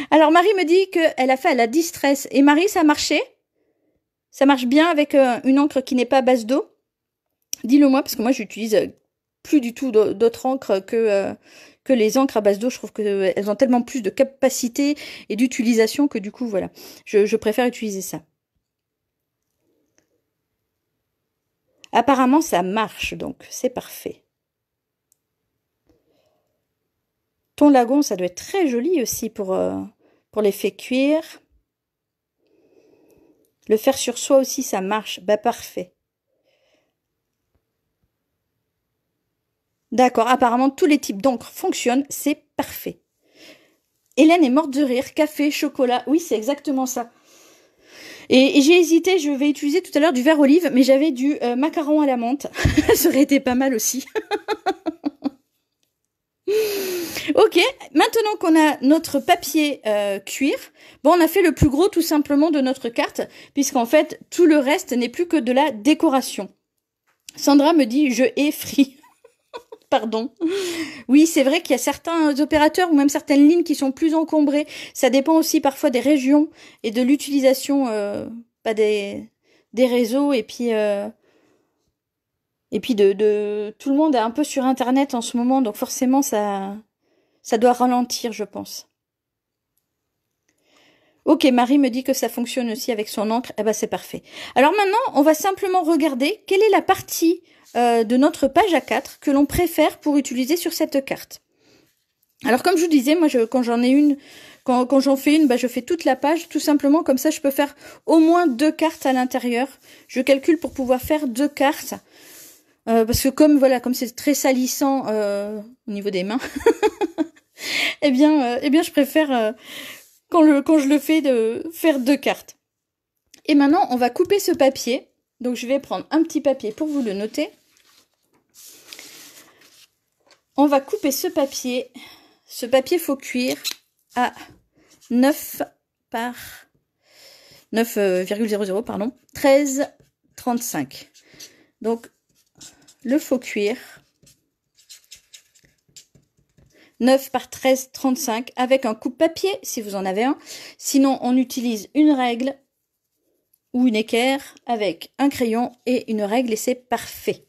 Alors Marie me dit qu'elle a fait à la Distress. Et Marie, ça a marché? Ça marche bien avec une encre qui n'est pas à base d'eau? Dis-le moi parce que moi j'utilise plus du tout d'autres encres que les encres à base d'eau. Je trouve qu'elles ont tellement plus de capacité et d'utilisation que du coup voilà, je préfère utiliser ça. Apparemment, ça marche, donc c'est parfait. Ton lagon, ça doit être très joli aussi pour l'effet cuir. Le faire sur soi aussi, ça marche. Bah, parfait. D'accord, apparemment, tous les types d'encre fonctionnent, c'est parfait. Hélène est morte de rire. Café, chocolat, oui, c'est exactement ça. Et j'ai hésité, je vais utiliser tout à l'heure du vert olive, mais j'avais du macaron à la menthe. Ça aurait été pas mal aussi. Ok, maintenant qu'on a notre papier cuir, bon, on a fait le plus gros tout simplement de notre carte, puisqu'en fait, tout le reste n'est plus que de la décoration. Sandra me dit, je hais Free. Pardon. Oui, c'est vrai qu'il y a certains opérateurs ou même certaines lignes qui sont plus encombrées. Ça dépend aussi parfois des régions et de l'utilisation des réseaux et puis de tout le monde est un peu sur Internet en ce moment, donc forcément ça doit ralentir, je pense. Ok, Marie me dit que ça fonctionne aussi avec son encre. Eh ben c'est parfait. Alors maintenant, on va simplement regarder quelle est la partie de notre page A4 que l'on préfère pour utiliser sur cette carte. Alors comme je vous disais, moi quand j'en ai une, quand j'en fais une, je fais toute la page, tout simplement comme ça je peux faire au moins 2 cartes à l'intérieur. Je calcule pour pouvoir faire 2 cartes. Parce que comme c'est très salissant au niveau des mains, eh bien je préfère quand je le fais de faire 2 cartes. Et maintenant on va couper ce papier. Donc je vais prendre un petit papier pour vous le noter. On va couper ce papier faux cuir à 9 par 9,00 pardon, 13,35. Donc le faux cuir 9 par 13,35 avec un coupe-papier si vous en avez un. Sinon on utilise une règle ou une équerre avec un crayon et une règle et c'est parfait.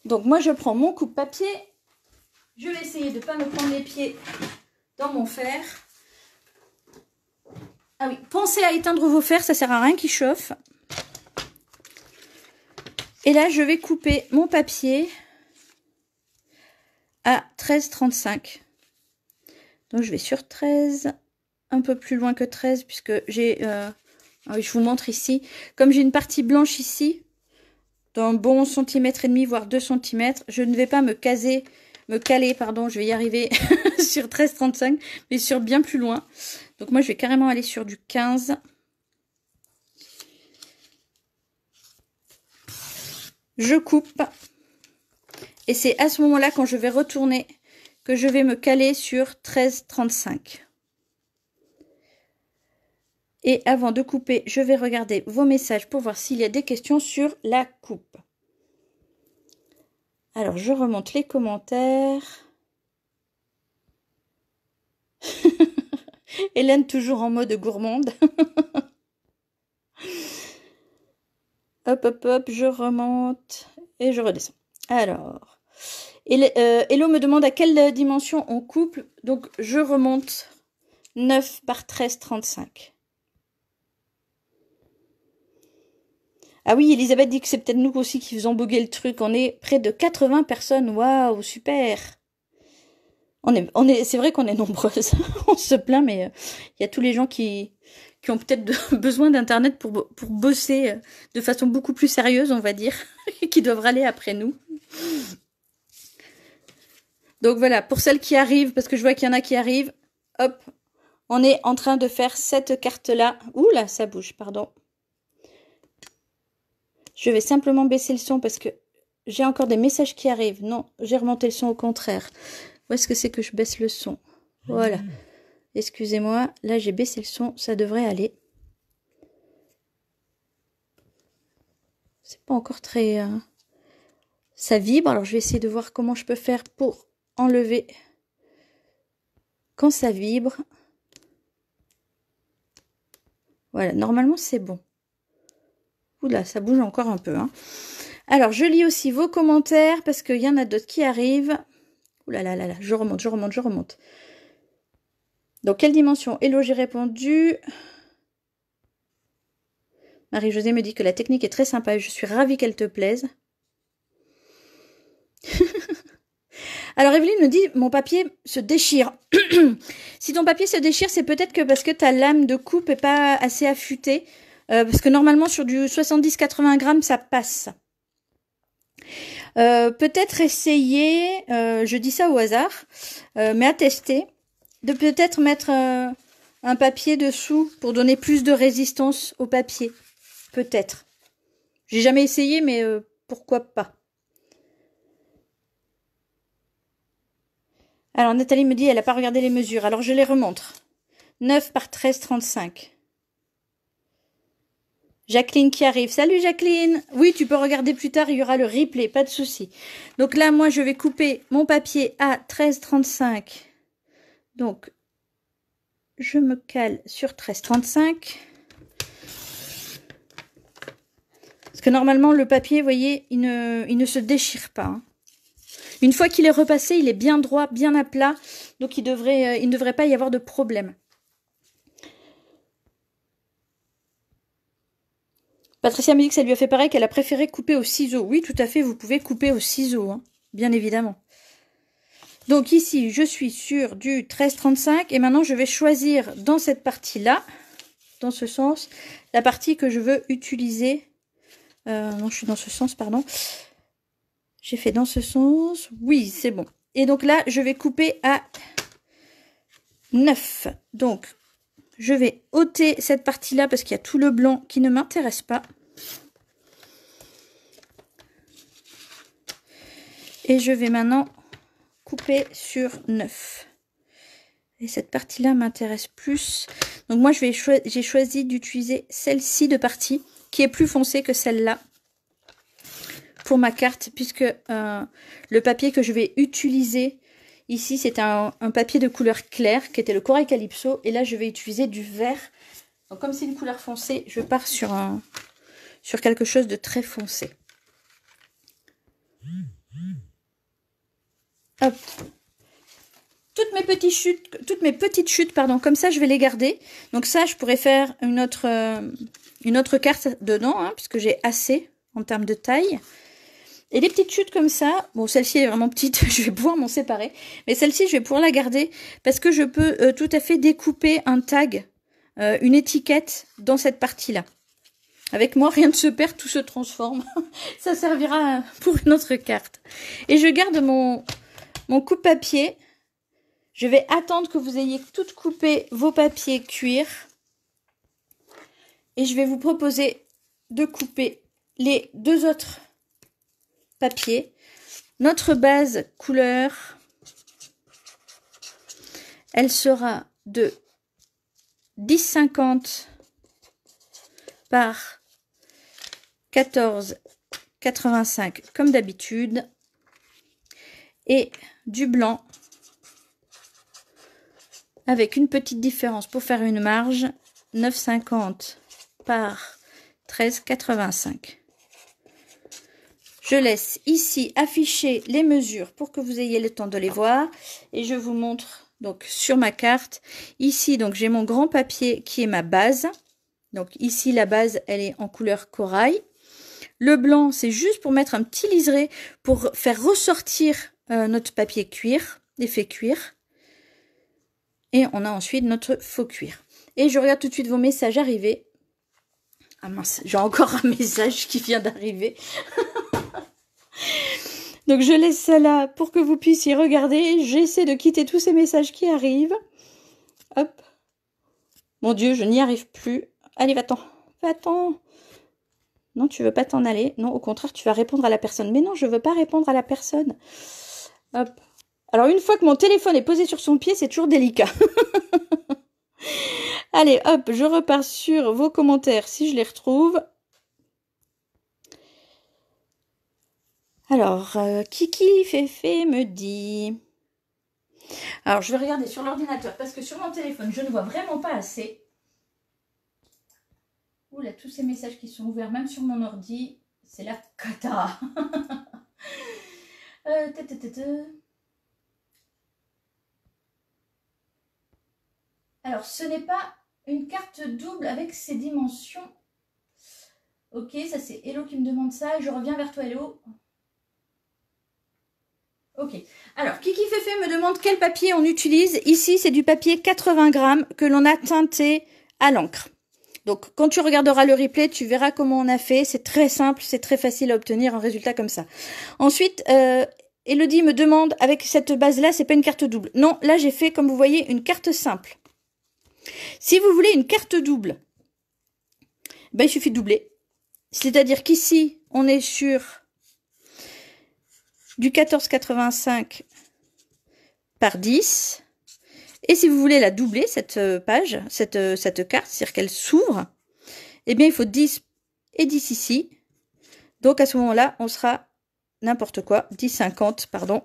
Donc moi je prends mon coupe-papier, je vais essayer de ne pas me prendre les pieds dans mon fer. Ah oui, pensez à éteindre vos fers, ça sert à rien qu'ils chauffent. Et là je vais couper mon papier à 13,35. Donc je vais sur 13, un peu plus loin que 13 puisque j'ai... ah oui, je vous montre ici. Comme j'ai une partie blanche ici, d'un bon centimètre et demi, voire 2 cm, je ne vais pas me caler, je vais y arriver sur 13,35, mais sur bien plus loin. Donc moi, je vais carrément aller sur du 15. Je coupe. Et c'est à ce moment-là, quand je vais retourner, que je vais me caler sur 13,35. Et avant de couper, je vais regarder vos messages pour voir s'il y a des questions sur la coupe. Alors, je remonte les commentaires. Hélène, toujours en mode gourmande. Hop, hop, hop, je remonte et je redescends. Alors, Hello me demande à quelle dimension on coupe. Donc, je remonte 9 par 13,35. Ah oui, Elisabeth dit que c'est peut-être nous aussi qui faisons bugger le truc. On est près de 80 personnes. Waouh, super. C'est vrai qu'on est nombreuses. On se plaint, mais il y a tous les gens qui ont peut-être besoin d'Internet pour bosser de façon beaucoup plus sérieuse, on va dire, qui doivent râler après nous. Donc voilà, pour celles qui arrivent, parce que je vois qu'il y en a qui arrivent, hop, on est en train de faire cette carte-là. Ouh là, ça bouge, pardon. Je vais simplement baisser le son parce que j'ai encore des messages qui arrivent. Non, j'ai remonté le son au contraire. Où est-ce que c'est que je baisse le son? Voilà. Excusez-moi, là j'ai baissé le son, ça devrait aller. C'est pas encore très... Ça vibre, alors je vais essayer de voir comment je peux faire pour enlever quand ça vibre. Voilà, normalement c'est bon. Oula, ça bouge encore un peu. Hein. Alors, je lis aussi vos commentaires parce qu'il y en a d'autres qui arrivent. Oula là là là, je remonte. Donc, quelle dimension? Hello, j'ai répondu. Marie-Josée me dit que la technique est très sympa et je suis ravie qu'elle te plaise. Alors, Evelyne me dit, mon papier se déchire. Si ton papier se déchire, c'est peut-être que parce que ta lame de coupe n'est pas assez affûtée. Parce que normalement, sur du 70-80 grammes, ça passe. Peut-être essayer, je dis ça au hasard, mais à tester, de peut-être mettre un papier dessous pour donner plus de résistance au papier. Peut-être. J'ai jamais essayé, mais pourquoi pas. Alors, Nathalie me dit, elle n'a pas regardé les mesures. Alors, je les remontre. 9 par 13,35. Jacqueline qui arrive. Salut Jacqueline. Oui, tu peux regarder plus tard, il y aura le replay, pas de souci. Donc là, moi, je vais couper mon papier à 13,35. Donc, je me cale sur 13,35. Parce que normalement, le papier, vous voyez, il ne se déchire pas. Hein. Une fois qu'il est repassé, il est bien droit, bien à plat. Donc, il ne devrait pas y avoir de problème. Patricia me dit que ça lui a fait pareil, qu'elle a préféré couper au ciseau. Oui, tout à fait, vous pouvez couper au ciseau, hein, bien évidemment. Donc ici, je suis sur du 13,35 et maintenant je vais choisir dans cette partie-là, dans ce sens, la partie que je veux utiliser. Non, je suis dans ce sens, pardon. J'ai fait dans ce sens. Oui, c'est bon. Et donc là, je vais couper à 9. Donc, je vais ôter cette partie-là parce qu'il y a tout le blanc qui ne m'intéresse pas. Et je vais maintenant couper sur 9. Et cette partie-là m'intéresse plus. Donc moi, j'ai choisi d'utiliser celle-ci de partie qui est plus foncée que celle-là pour ma carte puisque le papier que je vais utiliser ici, c'est un papier de couleur claire qui était le Corail Calypso. Et là, je vais utiliser du vert. Donc, comme c'est une couleur foncée, je pars sur quelque chose de très foncé. Hop. Toutes mes petites chutes, pardon, comme ça, je vais les garder. Donc ça, je pourrais faire une autre carte dedans, hein, puisque j'ai assez en termes de taille. Et les petites chutes comme ça, bon, celle-ci est vraiment petite, je vais pouvoir m'en séparer. Mais celle-ci, je vais pouvoir la garder parce que je peux tout à fait découper un tag, une étiquette dans cette partie-là. Avec moi, rien ne se perd, tout se transforme. Ça servira pour une autre carte. Et je garde mon coupe-papier. Je vais attendre que vous ayez toutes coupé vos papiers cuir. Et je vais vous proposer de couper les deux autres papier. Notre base couleur, elle sera de 10,50 par 14,85 comme d'habitude. Et du blanc avec une petite différence pour faire une marge, 9,50 par 13,85. Je laisse ici afficher les mesures pour que vous ayez le temps de les voir. Et je vous montre donc sur ma carte. Ici, donc j'ai mon grand papier qui est ma base. Donc ici, la base, elle est en couleur corail. Le blanc, c'est juste pour mettre un petit liseré pour faire ressortir notre papier cuir, l'effet cuir. Et on a ensuite notre faux cuir. Et je regarde tout de suite vos messages arriver. Ah mince, j'ai encore un message qui vient d'arriver. Donc je laisse ça là pour que vous puissiez regarder. J'essaie de quitter tous ces messages qui arrivent. Hop. Mon Dieu, je n'y arrive plus. Allez, va-t'en. Va-t'en. Non, tu veux pas t'en aller. Non, au contraire, tu vas répondre à la personne. Mais non, je veux pas répondre à la personne. Hop. Alors, une fois que mon téléphone est posé sur son pied, c'est toujours délicat. Allez, hop, je repars sur vos commentaires si je les retrouve. Alors, Kiki Féfé me dit... Alors, je vais regarder sur l'ordinateur parce que sur mon téléphone, je ne vois vraiment pas assez. Oula, tous ces messages qui sont ouverts, même sur mon ordi, c'est la cata. Alors, ce n'est pas une carte double avec ses dimensions. Ok, ça c'est Hello qui me demande ça. Je reviens vers toi, Hello. Ok. Alors, Kiki Féfé me demande quel papier on utilise. Ici, c'est du papier 80 grammes que l'on a teinté à l'encre. Donc, quand tu regarderas le replay, tu verras comment on a fait. C'est très simple, c'est très facile à obtenir un résultat comme ça. Ensuite, Elodie me demande, avec cette base-là, c'est pas une carte double. Non, là, j'ai fait, comme vous voyez, une carte simple. Si vous voulez une carte double, ben, il suffit de doubler. C'est-à-dire qu'ici, on est sur du 14,85 par 10. Et si vous voulez la doubler, cette page, cette carte, c'est-à-dire qu'elle s'ouvre, eh bien, il faut 10 et 10 ici. Donc, à ce moment-là, on sera n'importe quoi, 10,50, pardon.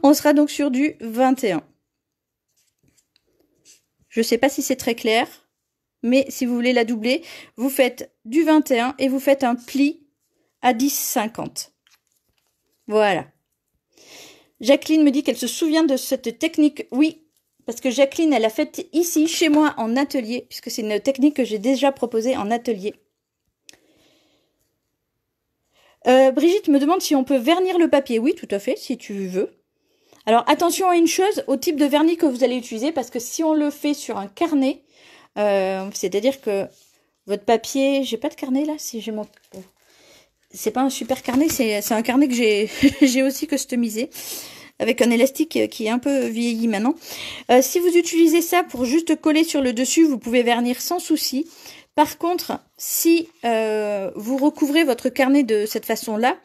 On sera donc sur du 21. Je ne sais pas si c'est très clair, mais si vous voulez la doubler, vous faites du 21 et vous faites un pli à 10,50. Voilà. Jacqueline me dit qu'elle se souvient de cette technique. Oui, parce que Jacqueline, elle l'a faite ici, chez moi, en atelier, puisque c'est une technique que j'ai déjà proposée en atelier. Brigitte me demande si on peut vernir le papier. Oui, tout à fait, si tu veux. Alors, attention à une chose, au type de vernis que vous allez utiliser, parce que si on le fait sur un carnet, c'est-à-dire que votre papier... J'ai pas de carnet, là, si j'ai mon... C'est pas un super carnet, c'est un carnet que j'ai aussi customisé, avec un élastique qui est un peu vieilli maintenant. Si vous utilisez ça pour juste coller sur le dessus, vous pouvez vernir sans souci. Par contre, si vous recouvrez votre carnet de cette façon-là,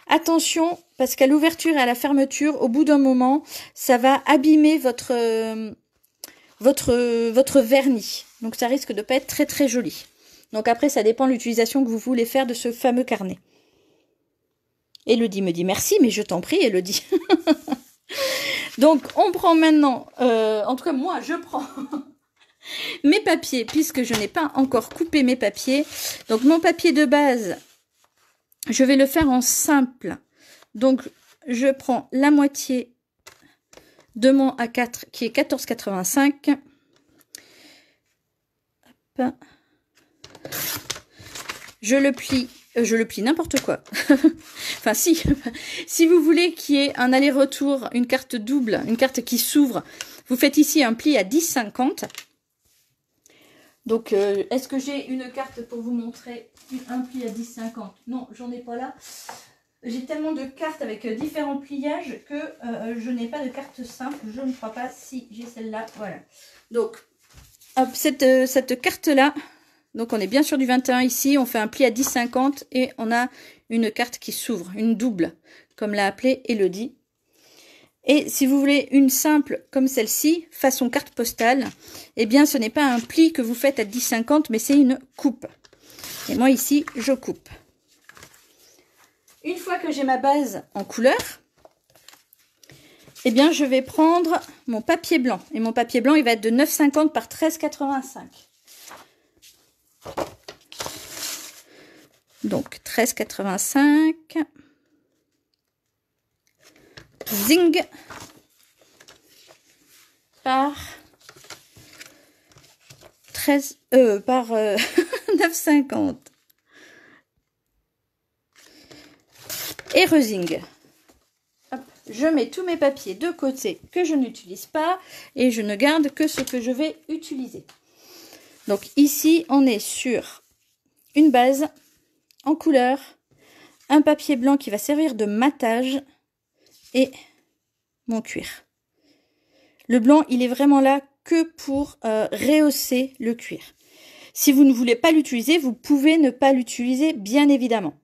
attention, parce qu'à l'ouverture et à la fermeture, au bout d'un moment, ça va abîmer votre vernis. Donc ça risque de pas être très très joli. Donc après, ça dépend de l'utilisation que vous voulez faire de ce fameux carnet. Elodie me dit merci, mais je t'en prie, Elodie. Donc on prend maintenant, en tout cas moi je prends mes papiers, puisque je n'ai pas encore coupé mes papiers. Donc mon papier de base, je vais le faire en simple. Donc je prends la moitié de mon A4 qui est 14,85. Hop. Je le plie n'importe quoi. Enfin si, si vous voulez qu'il y ait un aller-retour, une carte double, une carte qui s'ouvre, vous faites ici un pli à 10,50. Donc est-ce que j'ai une carte pour vous montrer un pli à 10,50? Non, j'en ai pas là. J'ai tellement de cartes avec différents pliages que je n'ai pas de carte simple. Je ne crois pas. Si, j'ai celle-là. Voilà. Donc, hop, cette carte-là, donc on est bien sur du 21 ici. On fait un pli à 10,50 et on a une carte qui s'ouvre, une double, comme l'a appelé Elodie. Et si vous voulez une simple comme celle-ci, façon carte postale, eh bien ce n'est pas un pli que vous faites à 10,50, mais c'est une coupe. Et moi ici, je coupe. Une fois que j'ai ma base en couleur, eh bien je vais prendre mon papier blanc. Et mon papier blanc, il va être de 9,50 par 13,85. Donc 13,85. Zing par 9,50. Et rezing. Hop, je mets tous mes papiers de côté que je n'utilise pas et je ne garde que ce que je vais utiliser. Donc ici, on est sur une base en couleur un papier blanc qui va servir de matage et mon cuir. Le blanc, il est vraiment là que pour rehausser le cuir. Si vous ne voulez pas l'utiliser, vous pouvez ne pas l'utiliser, bien évidemment.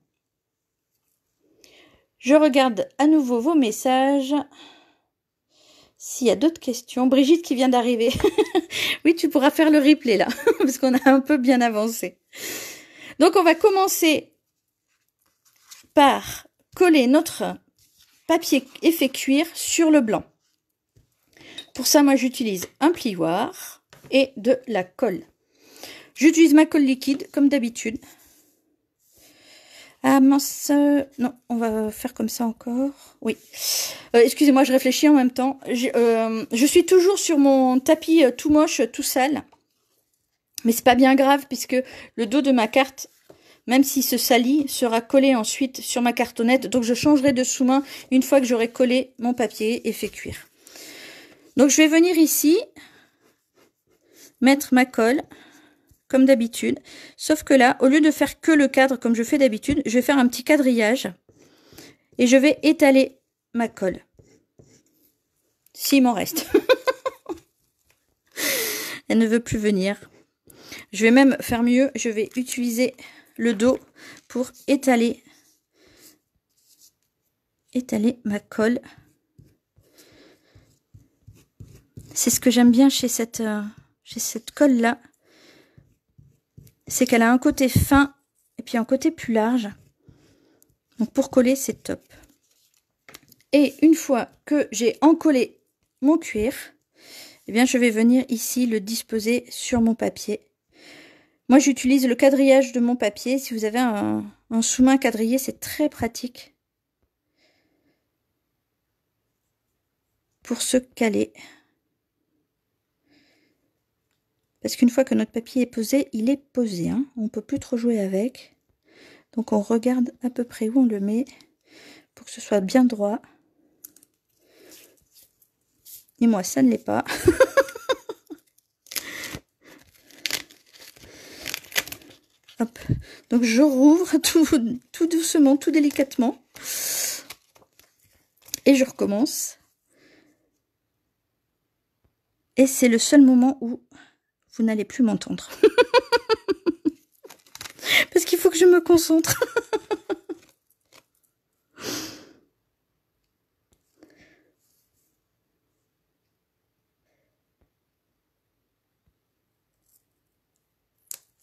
Je regarde à nouveau vos messages. S'il y a d'autres questions. Brigitte qui vient d'arriver. Oui, tu pourras faire le replay là, parce qu'on a un peu bien avancé. Donc, on va commencer par coller notre papier effet cuir sur le blanc. Pour ça, moi, j'utilise un plioir et de la colle. J'utilise ma colle liquide, comme d'habitude. Ah mince, non, on va faire comme ça encore. Oui. Excusez-moi, je réfléchis en même temps. Je suis toujours sur mon tapis tout moche, tout sale. Mais c'est pas bien grave puisque le dos de ma carte, même s'il se salit, sera collé ensuite sur ma cartonnette. Donc je changerai de sous-main une fois que j'aurai collé mon papier et fait cuire. Donc je vais venir ici, mettre ma colle. Comme d'habitude, sauf que là, au lieu de faire que le cadre comme je fais d'habitude, je vais faire un petit quadrillage et je vais étaler ma colle. S'il m'en reste. Elle ne veut plus venir. Je vais même faire mieux, je vais utiliser le dos pour étaler ma colle. C'est ce que j'aime bien chez cette colle-là. C'est qu'elle a un côté fin et puis un côté plus large. Donc pour coller, c'est top. Et une fois que j'ai encollé mon cuir, eh bien je vais venir ici le disposer sur mon papier. Moi j'utilise le quadrillage de mon papier. Si vous avez un sous-main quadrillé, c'est très pratique pour se caler. Parce qu'une fois que notre papier est posé, il est posé. Hein. On ne peut plus trop jouer avec. Donc on regarde à peu près où on le met pour que ce soit bien droit. Et moi, ça ne l'est pas. Hop. Donc je rouvre tout doucement, tout délicatement. Et je recommence. Et c'est le seul moment où vous n'allez plus m'entendre. Parce qu'il faut que je me concentre.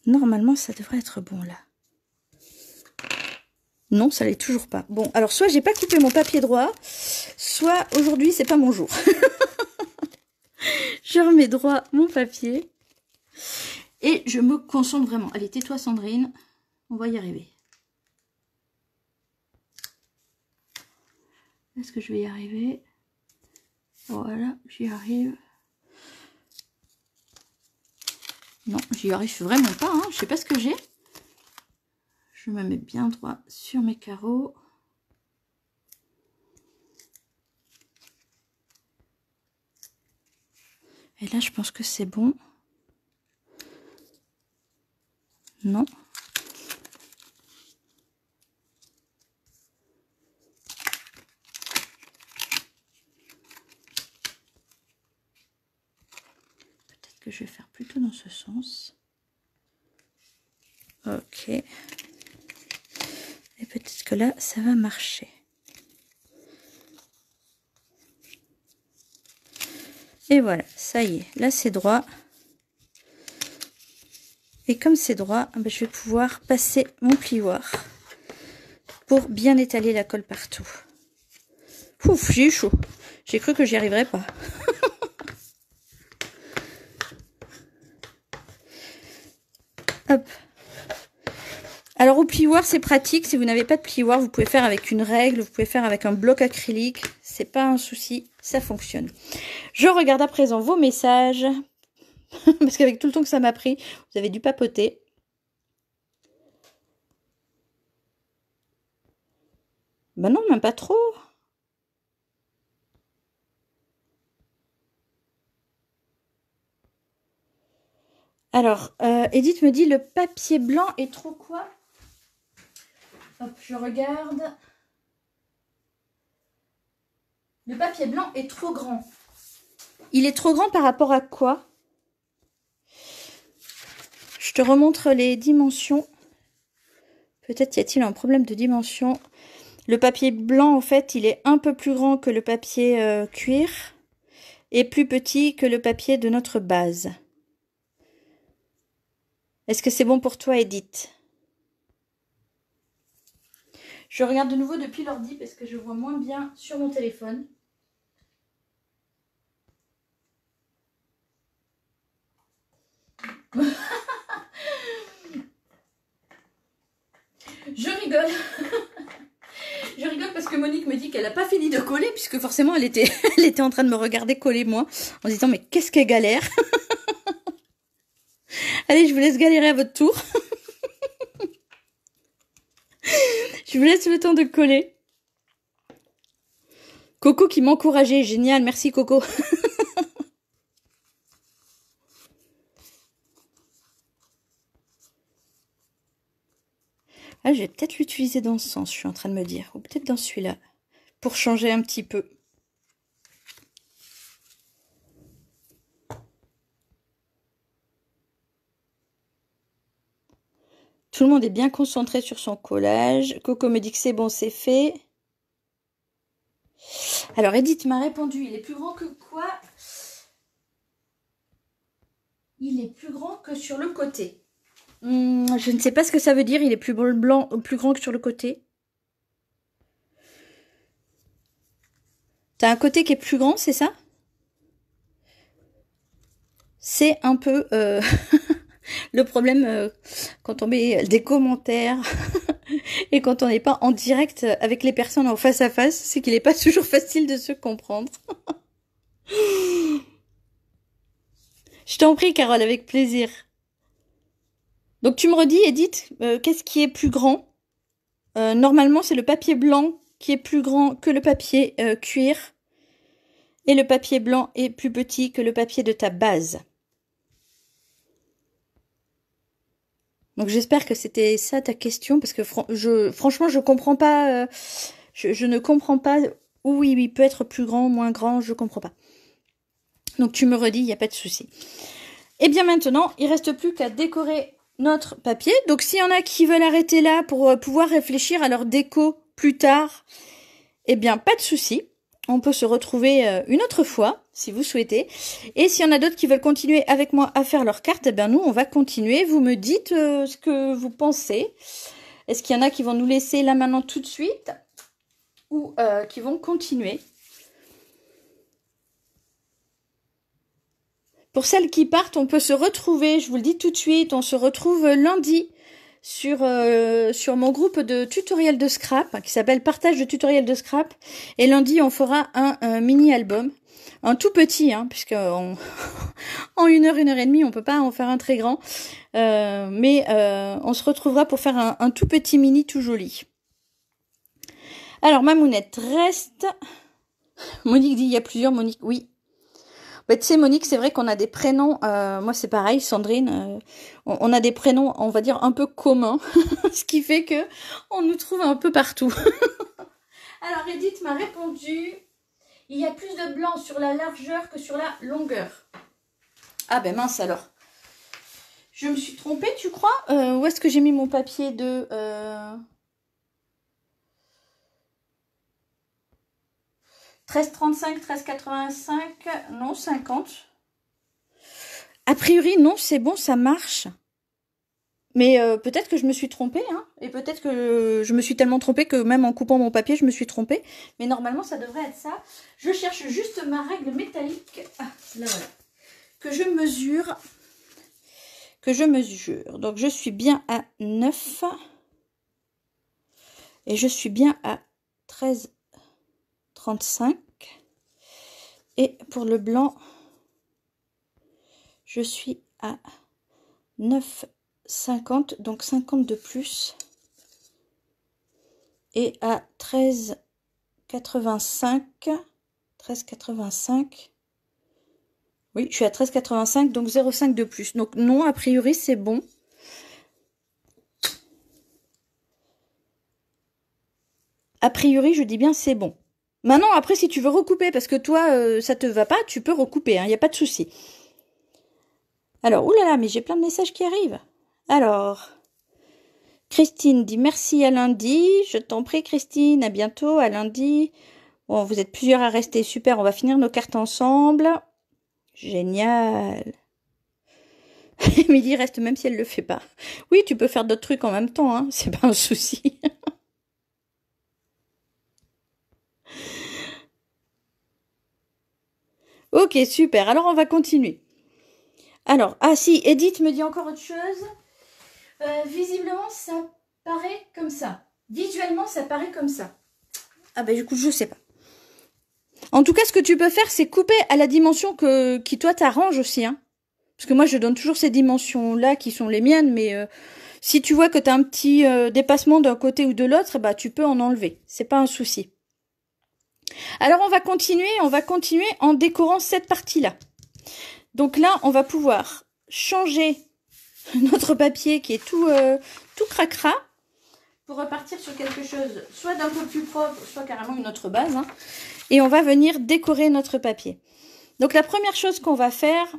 Normalement, ça devrait être bon là. Non, ça l'est toujours pas. Bon, alors soit j'ai pas coupé mon papier droit, soit aujourd'hui c'est pas mon jour. Je remets droit mon papier et je me concentre vraiment. Allez, tais-toi Sandrine, on va y arriver. Est-ce que je vais y arriver? Voilà, j'y arrive. Non, j'y arrive vraiment pas, hein. Je sais pas ce que j'ai. Je me mets bien droit sur mes carreaux. Et là, je pense que c'est bon. Non. Peut-être que je vais faire plutôt dans ce sens. Ok. Et peut-être que là, ça va marcher. Et voilà, ça y est. Là, c'est droit. Et comme c'est droit, je vais pouvoir passer mon plioir pour bien étaler la colle partout. Ouf, j'ai eu chaud. J'ai cru que j'y arriverais pas. Hop. Alors au plioir, c'est pratique. Si vous n'avez pas de plioir, vous pouvez faire avec une règle, vous pouvez faire avec un bloc acrylique. C'est pas un souci, ça fonctionne. Je regarde à présent vos messages. Parce qu'avec tout le temps que ça m'a pris, vous avez dû papoter. Ben non, même pas trop. Alors, Edith me dit, le papier blanc est trop quoi? Hop, je regarde. Le papier blanc est trop grand. Il est trop grand par rapport à quoi? Je te remontre les dimensions. Peut-être y a-t-il un problème de dimension. Le papier blanc, en fait, il est un peu plus grand que le papier cuir et plus petit que le papier de notre base. Est-ce que c'est bon pour toi, Edith? Je regarde de nouveau depuis l'ordi parce que je vois moins bien sur mon téléphone. Je rigole. Je rigole parce que Monique me dit qu'elle n'a pas fini de coller, puisque forcément elle était en train de me regarder coller moi, en se disant mais qu'est-ce qu'elle galère. Allez, je vous laisse galérer à votre tour. Je vous laisse le temps de coller. Coco qui m'encourageait, génial, merci Coco. Ah, je vais peut-être l'utiliser dans ce sens, je suis en train de me dire. Ou peut-être dans celui-là, pour changer un petit peu. Tout le monde est bien concentré sur son collage. Coco me dit que c'est bon, c'est fait. Alors, Edith m'a répondu, il est plus grand que quoi? Il est plus grand que sur le côté. Je ne sais pas ce que ça veut dire, il est plus blanc, plus grand que sur le côté. T'as un côté qui est plus grand, c'est ça? C'est un peu le problème quand on met des commentaires et quand on n'est pas en direct avec les personnes en face à face, c'est qu'il n'est pas toujours facile de se comprendre. Je t'en prie, Carole, avec plaisir. Donc tu me redis, Edith, qu'est-ce qui est plus grand? Normalement, c'est le papier blanc qui est plus grand que le papier cuir. Et le papier blanc est plus petit que le papier de ta base. Donc j'espère que c'était ça ta question, parce que franchement, je comprends pas. Je ne comprends pas où il peut être plus grand, moins grand, je comprends pas. Donc tu me redis, il n'y a pas de souci. Et bien maintenant, il reste plus qu'à décorer notre papier. Donc s'il y en a qui veulent arrêter là pour pouvoir réfléchir à leur déco plus tard, eh bien pas de souci. On peut se retrouver une autre fois, si vous souhaitez. Et s'il y en a d'autres qui veulent continuer avec moi à faire leurs cartes, eh bien nous, on va continuer. Vous me dites ce que vous pensez. Est-ce qu'il y en a qui vont nous laisser là maintenant tout de suite ou qui vont continuer? Pour celles qui partent, on peut se retrouver, je vous le dis tout de suite, on se retrouve lundi sur mon groupe de tutoriels de scrap qui s'appelle Partage de tutoriels de scrap. Et lundi, on fera un mini-album, un tout petit, hein, puisque en 1 heure, 1 heure et demie, on peut pas en faire un très grand. Mais on se retrouvera pour faire un tout petit mini tout joli. Alors, ma mounette reste. Monique dit, il y a plusieurs Monique, oui. Bah, tu sais, Monique, c'est vrai qu'on a des prénoms, moi c'est pareil, Sandrine, on a des prénoms, on va dire, un peu communs, ce qui fait que on nous trouve un peu partout. Alors, Edith m'a répondu, il y a plus de blanc sur la largeur que sur la longueur. Ah ben mince alors. Je me suis trompée, tu crois? Où est-ce que j'ai mis mon papier de... 13,35, 13,85, non, 50. A priori, non, c'est bon, ça marche. Mais peut-être que je me suis trompée, hein, et peut-être que je me suis tellement trompée que même en coupant mon papier, je me suis trompée. Mais normalement, ça devrait être ça. Je cherche juste ma règle métallique. Ah, là voilà. Que je mesure. Donc, je suis bien à 9. Et je suis bien à 13,35. Et pour le blanc, je suis à 9,50, donc 50 de plus. Et à 13,85. 13,85. Oui, je suis à 13,85, donc 0,5 de plus. Donc non, a priori, c'est bon. a priori, je dis bien c'est bon. Maintenant, après, si tu veux recouper, parce que toi, ça te va pas, tu peux recouper, hein, y a pas de souci. Alors, oulala, mais j'ai plein de messages qui arrivent. Alors, Christine dit merci à lundi. Je t'en prie, Christine, à bientôt, à lundi. Bon, vous êtes plusieurs à rester, super, on va finir nos cartes ensemble. Génial. Émilie reste même si elle le fait pas. Oui, tu peux faire d'autres trucs en même temps, hein, c'est pas un souci. Ok, super, alors on va continuer. Alors, ah si, Edith me dit encore autre chose. Visiblement, ça paraît comme ça. Visuellement, ça paraît comme ça. Ah ben du coup, je sais pas. En tout cas, ce que tu peux faire, c'est couper à la dimension qui toi t'arrange aussi, hein. Parce que moi, je donne toujours ces dimensions-là qui sont les miennes, mais si tu vois que tu as un petit dépassement d'un côté ou de l'autre, bah tu peux en enlever. C'est pas un souci. Alors, on va continuer en décorant cette partie-là. Donc là, on va pouvoir changer notre papier qui est tout cracra pour repartir sur quelque chose soit d'un peu plus propre, soit carrément une autre base, hein. Et on va venir décorer notre papier. Donc la première chose qu'on va faire,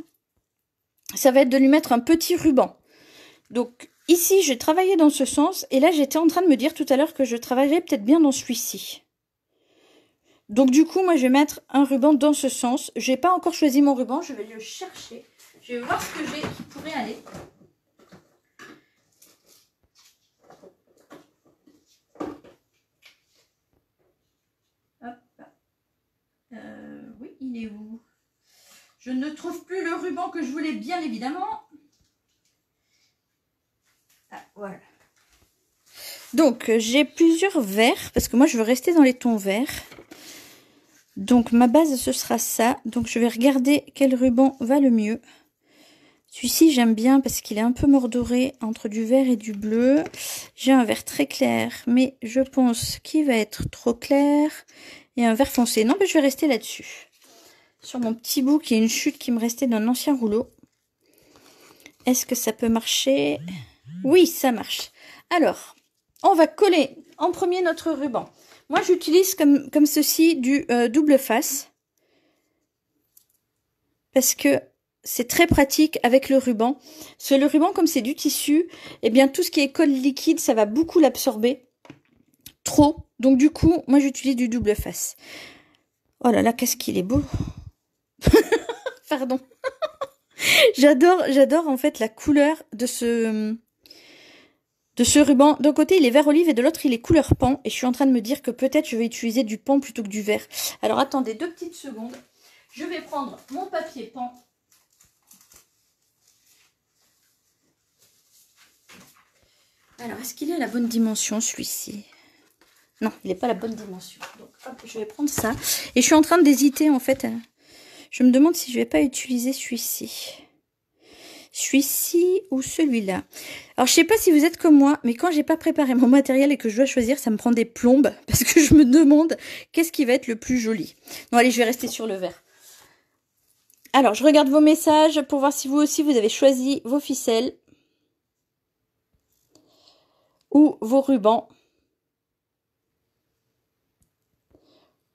ça va être de lui mettre un petit ruban. Donc ici, j'ai travaillé dans ce sens, et là, j'étais en train de me dire tout à l'heure que je travaillerais peut-être bien dans celui-ci. Donc du coup, moi, je vais mettre un ruban dans ce sens. Je n'ai pas encore choisi mon ruban, je vais le chercher. Je vais voir ce que j'ai qui pourrait aller. Oui, il est où? Je ne trouve plus le ruban que je voulais, bien évidemment. Ah, voilà. Donc, j'ai plusieurs verts, parce que moi, je veux rester dans les tons verts. Donc, ma base, ce sera ça. Donc, je vais regarder quel ruban va le mieux. Celui-ci, j'aime bien parce qu'il est un peu mordoré entre du vert et du bleu. J'ai un vert très clair, mais je pense qu'il va être trop clair. Et un vert foncé. Non, mais je vais rester là-dessus. Sur mon petit bout, qui est une chute qui me restait d'un ancien rouleau. Est-ce que ça peut marcher? Oui, ça marche. Alors, on va coller en premier notre ruban. Moi, j'utilise comme ceci du double face. Parce que c'est très pratique avec le ruban. Parce que le ruban, comme c'est du tissu, eh bien, tout ce qui est colle liquide, ça va beaucoup l'absorber. Trop. Donc, du coup, moi, j'utilise du double face. Oh là là, qu'est-ce qu'il est beau. Pardon. J'adore en fait la couleur de ce ruban. D'un côté, il est vert olive et de l'autre, il est couleur pan. Et je suis en train de me dire que peut-être je vais utiliser du pan plutôt que du vert. Alors, attendez 2 petites secondes. Je vais prendre mon papier pan. Alors, est-ce qu'il est à la bonne dimension, celui-ci? Non, il n'est pas à la bonne dimension. Donc, hop, je vais prendre ça. Et je suis en train d'hésiter, en fait. Je me demande si je ne vais pas utiliser celui-ci. Celui-ci ou celui-là. Alors, je sais pas si vous êtes comme moi, mais quand j'ai pas préparé mon matériel et que je dois choisir, ça me prend des plombes. Parce que je me demande qu'est-ce qui va être le plus joli. Non, allez, je vais rester sur le vert. Alors, je regarde vos messages pour voir si vous aussi, vous avez choisi vos ficelles. Ou vos rubans.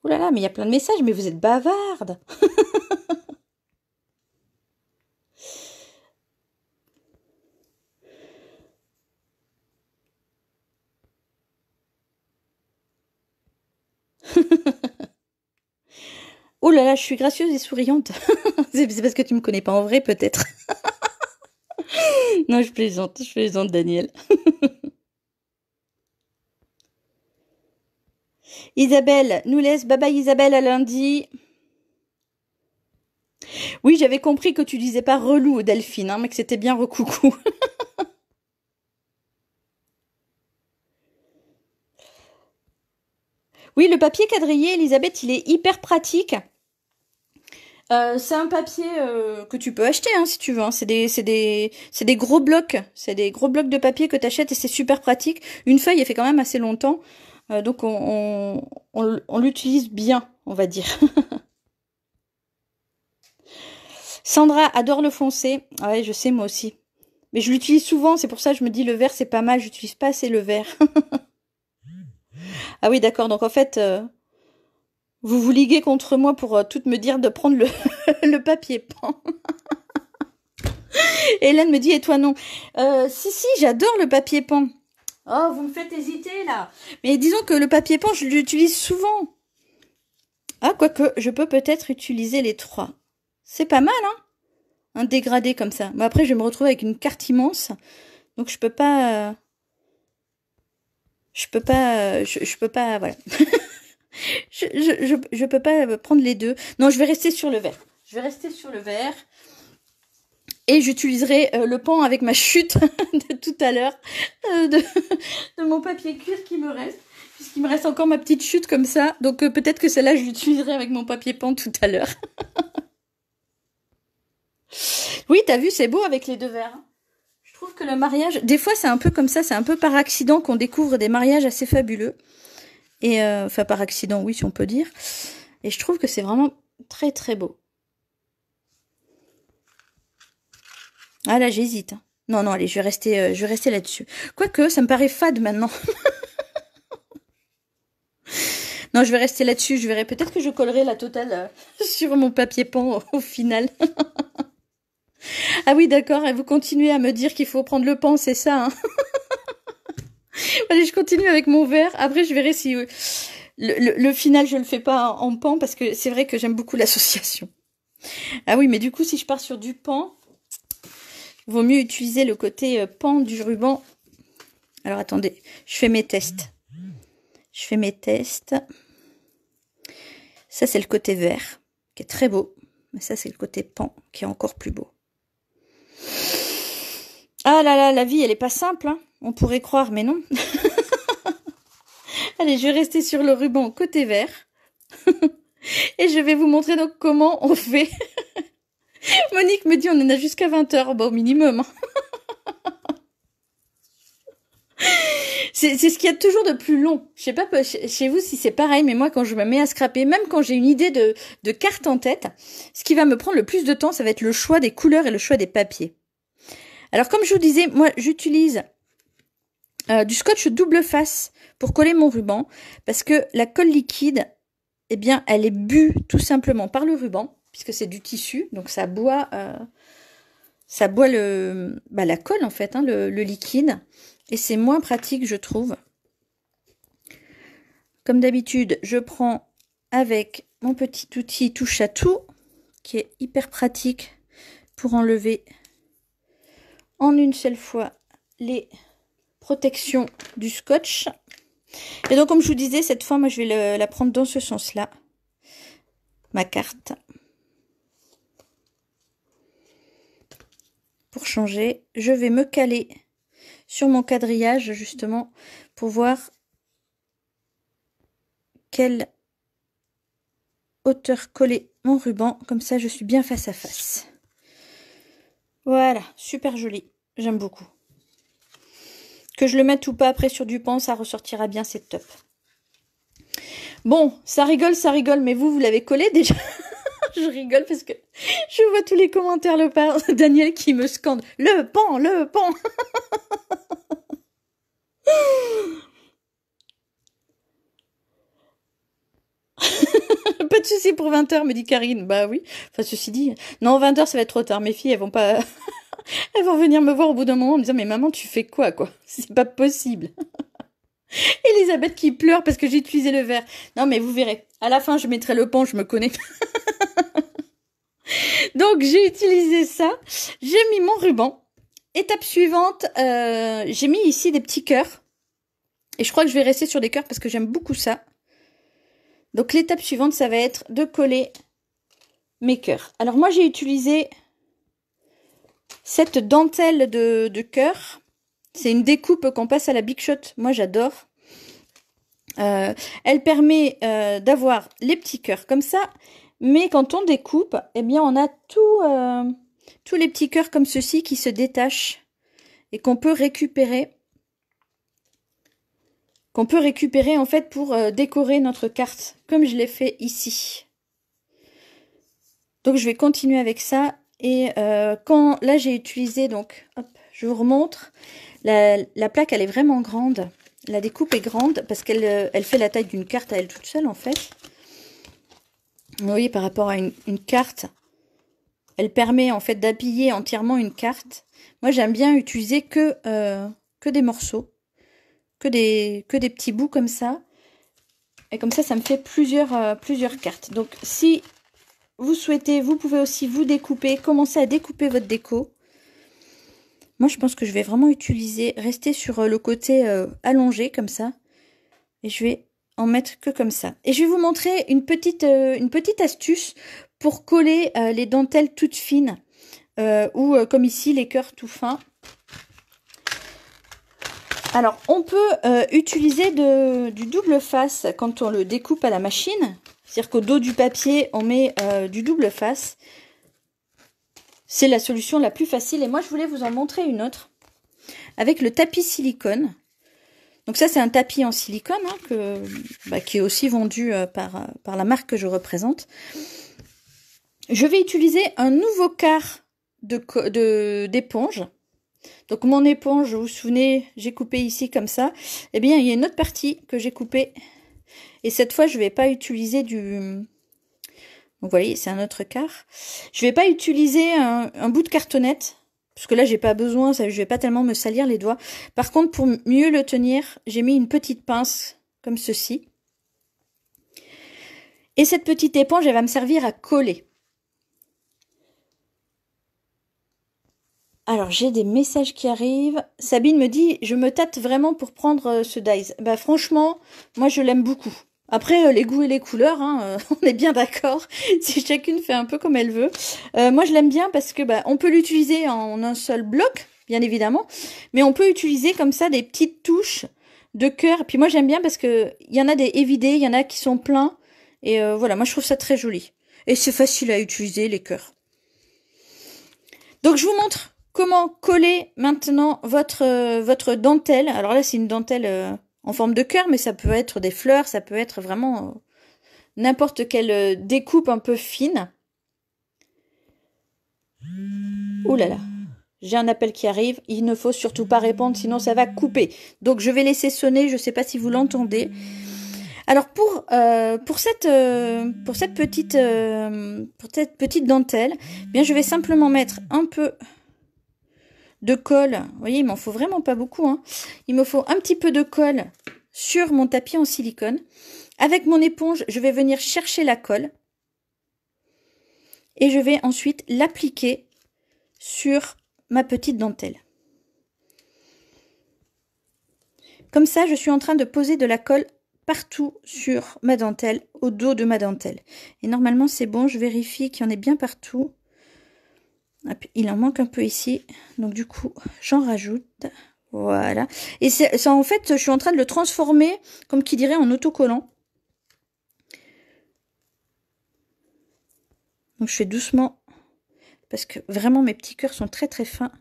Oh là là, mais il y a plein de messages, mais vous êtes bavarde. Oh là là, je suis gracieuse et souriante. C'est parce que tu me connais pas en vrai, peut-être. Non, je plaisante, Daniel. Isabelle nous laisse. Bye bye Isabelle, à lundi. Oui, j'avais compris que tu disais pas relou Delphine, hein, mais que c'était bien recoucou. Oui, le papier quadrillé, Elisabeth, il est hyper pratique. C'est un papier que tu peux acheter hein, si tu veux. Hein. C'est des gros blocs. C'est des gros blocs de papier que tu achètes et c'est super pratique. Une feuille, elle fait quand même assez longtemps. Donc on l'utilise bien, on va dire. Sandra adore le foncé. Ouais, je sais moi aussi. Mais je l'utilise souvent, c'est pour ça que je me dis le vert c'est pas mal. J'utilise pas assez le vert. Ah oui, d'accord. Donc en fait, vous vous liguez contre moi pour tout me dire de prendre le, le papier peint. Hélène me dit, et toi non? Si, si, j'adore le papier peint. Oh, vous me faites hésiter là. Mais disons que le papier peint, je l'utilise souvent. Ah, quoique, je peux peut-être utiliser les trois. C'est pas mal, hein? Un dégradé comme ça. Mais après, je vais me retrouver avec une carte immense. Donc, je peux pas... je peux pas, voilà. je peux pas prendre les deux. Non, je vais rester sur le vert. Je vais rester sur le vert. Et j'utiliserai le pan avec ma chute de tout à l'heure. De mon papier cuir qui me reste. Puisqu'il me reste encore ma petite chute comme ça. Donc peut-être que celle-là, je l'utiliserai avec mon papier pan tout à l'heure. Oui, t'as vu, c'est beau avec les deux verres. Je trouve que le mariage, des fois c'est un peu comme ça, c'est un peu par accident qu'on découvre des mariages assez fabuleux. Et enfin par accident, oui, si on peut dire. Et je trouve que c'est vraiment très très beau. Ah là, j'hésite. Non, non, allez, je vais rester là-dessus. Quoique, ça me paraît fade maintenant. Non, je vais rester là-dessus. Je verrai. Peut-être que je collerai la totale sur mon papier peint au final. Ah oui, d'accord. Et vous continuez à me dire qu'il faut prendre le pan, c'est ça, hein? Allez, je continue avec mon verre. Après, je verrai si le final, je le fais pas en pan parce que c'est vrai que j'aime beaucoup l'association. Ah oui, mais du coup, si je pars sur du pan, il vaut mieux utiliser le côté pan du ruban. Alors, attendez, je fais mes tests. Je fais mes tests. Ça, c'est le côté vert, qui est très beau. Mais ça, c'est le côté pan, qui est encore plus beau. Ah là là, la vie, elle est pas simple, hein. On pourrait croire, mais non. Allez, je vais rester sur le ruban côté vert. Et je vais vous montrer donc comment on fait. Monique me dit on en a jusqu'à 20h, bah, au minimum. C'est ce qu'il y a toujours de plus long. Je sais pas chez vous si c'est pareil, mais moi quand je me mets à scraper, même quand j'ai une idée de carte en tête, ce qui va me prendre le plus de temps, ça va être le choix des couleurs et le choix des papiers. Alors comme je vous disais, moi j'utilise du scotch double face pour coller mon ruban, parce que la colle liquide, eh bien elle est bue tout simplement par le ruban, puisque c'est du tissu, donc ça boit la colle en fait, hein, le liquide. Et c'est moins pratique, je trouve. Comme d'habitude, je prends avec mon petit outil touche à tout, qui est hyper pratique pour enlever en une seule fois les protections du scotch. Et donc, comme je vous disais, cette fois, moi, je vais la prendre dans ce sens-là, ma carte. Pour changer, je vais me caler sur mon quadrillage, justement, pour voir quelle hauteur coller mon ruban. Comme ça, je suis bien face à face. Voilà, super joli. J'aime beaucoup. Que je le mette ou pas après sur du pan, ça ressortira bien, c'est top. Bon, ça rigole, mais vous l'avez collé déjà. Je rigole parce que je vois tous les commentaires le par Daniel qui me scande. Le pan, le pan. Pas de souci pour 20h, me dit Karine. Bah oui. Enfin, ceci dit, non, 20h, ça va être trop tard. Mes filles, elles vont pas... elles vont venir me voir au bout d'un moment en me disant, mais maman, tu fais quoi, quoi? C'est pas possible. Elisabeth qui pleure parce que j'ai utilisé le verre. Non, mais vous verrez. À la fin, je mettrai le pan, je me connais. Donc, j'ai utilisé ça. J'ai mis mon ruban. Étape suivante, j'ai mis ici des petits cœurs. Et je crois que je vais rester sur des cœurs parce que j'aime beaucoup ça. Donc, l'étape suivante, ça va être de coller mes cœurs. Alors, moi, j'ai utilisé cette dentelle de cœur. C'est une découpe qu'on passe à la Big Shot. Moi, j'adore. Elle permet d'avoir les petits cœurs comme ça. Mais quand on découpe, eh bien, on a tous les petits cœurs comme ceci qui se détachent et qu'on peut récupérer. En fait pour décorer notre carte, comme je l'ai fait ici. Donc, je vais continuer avec ça. Et quand là, j'ai utilisé, donc, hop, je vous remontre. La plaque, elle est vraiment grande. La découpe est grande parce qu'elle elle fait la taille d'une carte à elle toute seule en fait. Vous voyez, par rapport à une carte, elle permet en fait d'habiller entièrement une carte. Moi, j'aime bien utiliser que des morceaux, que des petits bouts comme ça. Et comme ça me fait plusieurs cartes. Donc, si vous souhaitez, vous pouvez aussi vous découper, commencer à découper votre déco. Moi, je pense que je vais vraiment rester sur le côté allongé comme ça. Et je vais en mettre que comme ça. Et je vais vous montrer une petite astuce pour coller les dentelles toutes fines ou comme ici les cœurs tout fins. Alors on peut utiliser du double face quand on le découpe à la machine, c'est-à-dire qu'au dos du papier on met du double face. C'est la solution la plus facile et moi je voulais vous en montrer une autre avec le tapis silicone. Donc ça, c'est un tapis en silicone qui est aussi vendu par la marque que je représente. Je vais utiliser un nouveau quart d'éponge. Donc mon éponge, vous vous souvenez, j'ai coupé ici comme ça. Eh bien, il y a une autre partie que j'ai coupée. Et cette fois, je ne vais pas utiliser du... Donc vous voyez, c'est un autre quart. Je ne vais pas utiliser un bout de cartonnette. Parce que là, j'ai pas besoin, je vais pas tellement me salir les doigts. Par contre, pour mieux le tenir, j'ai mis une petite pince comme ceci. Et cette petite éponge, elle va me servir à coller. Alors, j'ai des messages qui arrivent. Sabine me dit, je me tâte vraiment pour prendre ce dies. Bah franchement, moi je l'aime beaucoup. Après, les goûts et les couleurs, hein, on est bien d'accord. Si chacune fait un peu comme elle veut. Moi, je l'aime bien parce que on peut l'utiliser en un seul bloc, bien évidemment. Mais on peut utiliser comme ça des petites touches de cœur. Et puis moi, j'aime bien parce que il y en a des évidés, il y en a qui sont pleins. Et voilà, moi, je trouve ça très joli. Et c'est facile à utiliser, les cœurs. Donc, je vous montre comment coller maintenant votre dentelle. Alors là, c'est une dentelle... en forme de cœur, mais ça peut être des fleurs, ça peut être vraiment n'importe quelle découpe un peu fine. Ouh là là, j'ai un appel qui arrive, il ne faut surtout pas répondre, sinon ça va couper. Donc je vais laisser sonner, je ne sais pas si vous l'entendez. Alors pour cette petite dentelle, bien je vais simplement mettre un peu de colle. Vous voyez, il m'en faut vraiment pas beaucoup, hein. Il me faut un petit peu de colle sur mon tapis en silicone. Avec mon éponge, je vais venir chercher la colle. Et je vais ensuite l'appliquer sur ma petite dentelle. Comme ça, je suis en train de poser de la colle partout sur ma dentelle, au dos de ma dentelle. Et normalement, c'est bon, je vérifie qu'il y en ait bien partout. Il en manque un peu ici, donc du coup j'en rajoute, voilà. Et ça en fait, je suis en train de le transformer, comme qui dirait, en autocollant. Donc je fais doucement, parce que vraiment mes petits cœurs sont très très fins.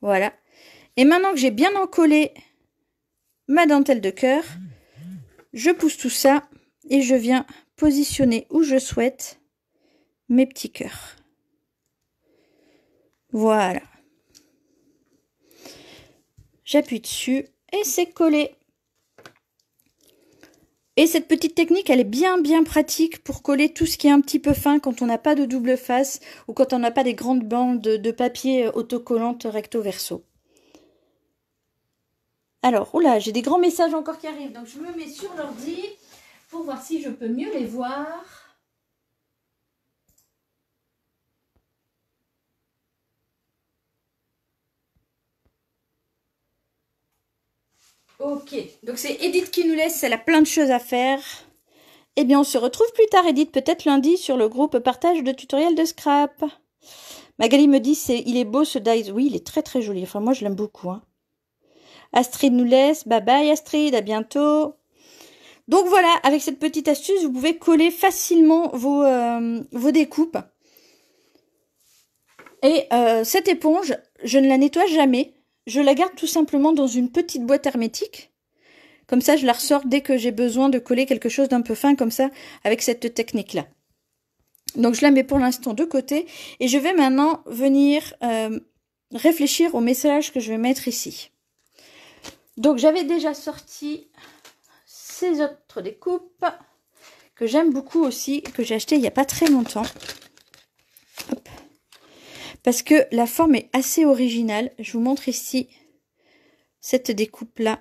Voilà. Et maintenant que j'ai bien encollé ma dentelle de cœur, je pousse tout ça et je viens positionner où je souhaite mes petits cœurs. Voilà. J'appuie dessus et c'est collé. Et cette petite technique, elle est bien pratique pour coller tout ce qui est un petit peu fin quand on n'a pas de double face ou quand on n'a pas des grandes bandes de papier autocollantes recto verso. Alors, oula, j'ai des grands messages encore qui arrivent, donc je me mets sur l'ordi pour voir si je peux mieux les voir. Ok, donc c'est Edith qui nous laisse, elle a plein de choses à faire. Eh bien, on se retrouve plus tard, Edith, peut-être lundi, sur le groupe partage de tutoriels de scrap. Magali me dit, il est beau ce dies. Oui, il est très très joli. Enfin, moi, je l'aime beaucoup. Hein. Astrid nous laisse. Bye bye, Astrid. À bientôt. Donc voilà, avec cette petite astuce, vous pouvez coller facilement vos découpes. Et cette éponge, je ne la nettoie jamais. Je la garde tout simplement dans une petite boîte hermétique. Comme ça, je la ressors dès que j'ai besoin de coller quelque chose d'un peu fin comme ça, avec cette technique-là. Donc, je la mets pour l'instant de côté. Et je vais maintenant venir réfléchir au message que je vais mettre ici. Donc j'avais déjà sorti ces autres découpes que j'aime beaucoup aussi, que j'ai acheté il n'y a pas très longtemps. Hop. Parce que la forme est assez originale. Je vous montre ici cette découpe-là.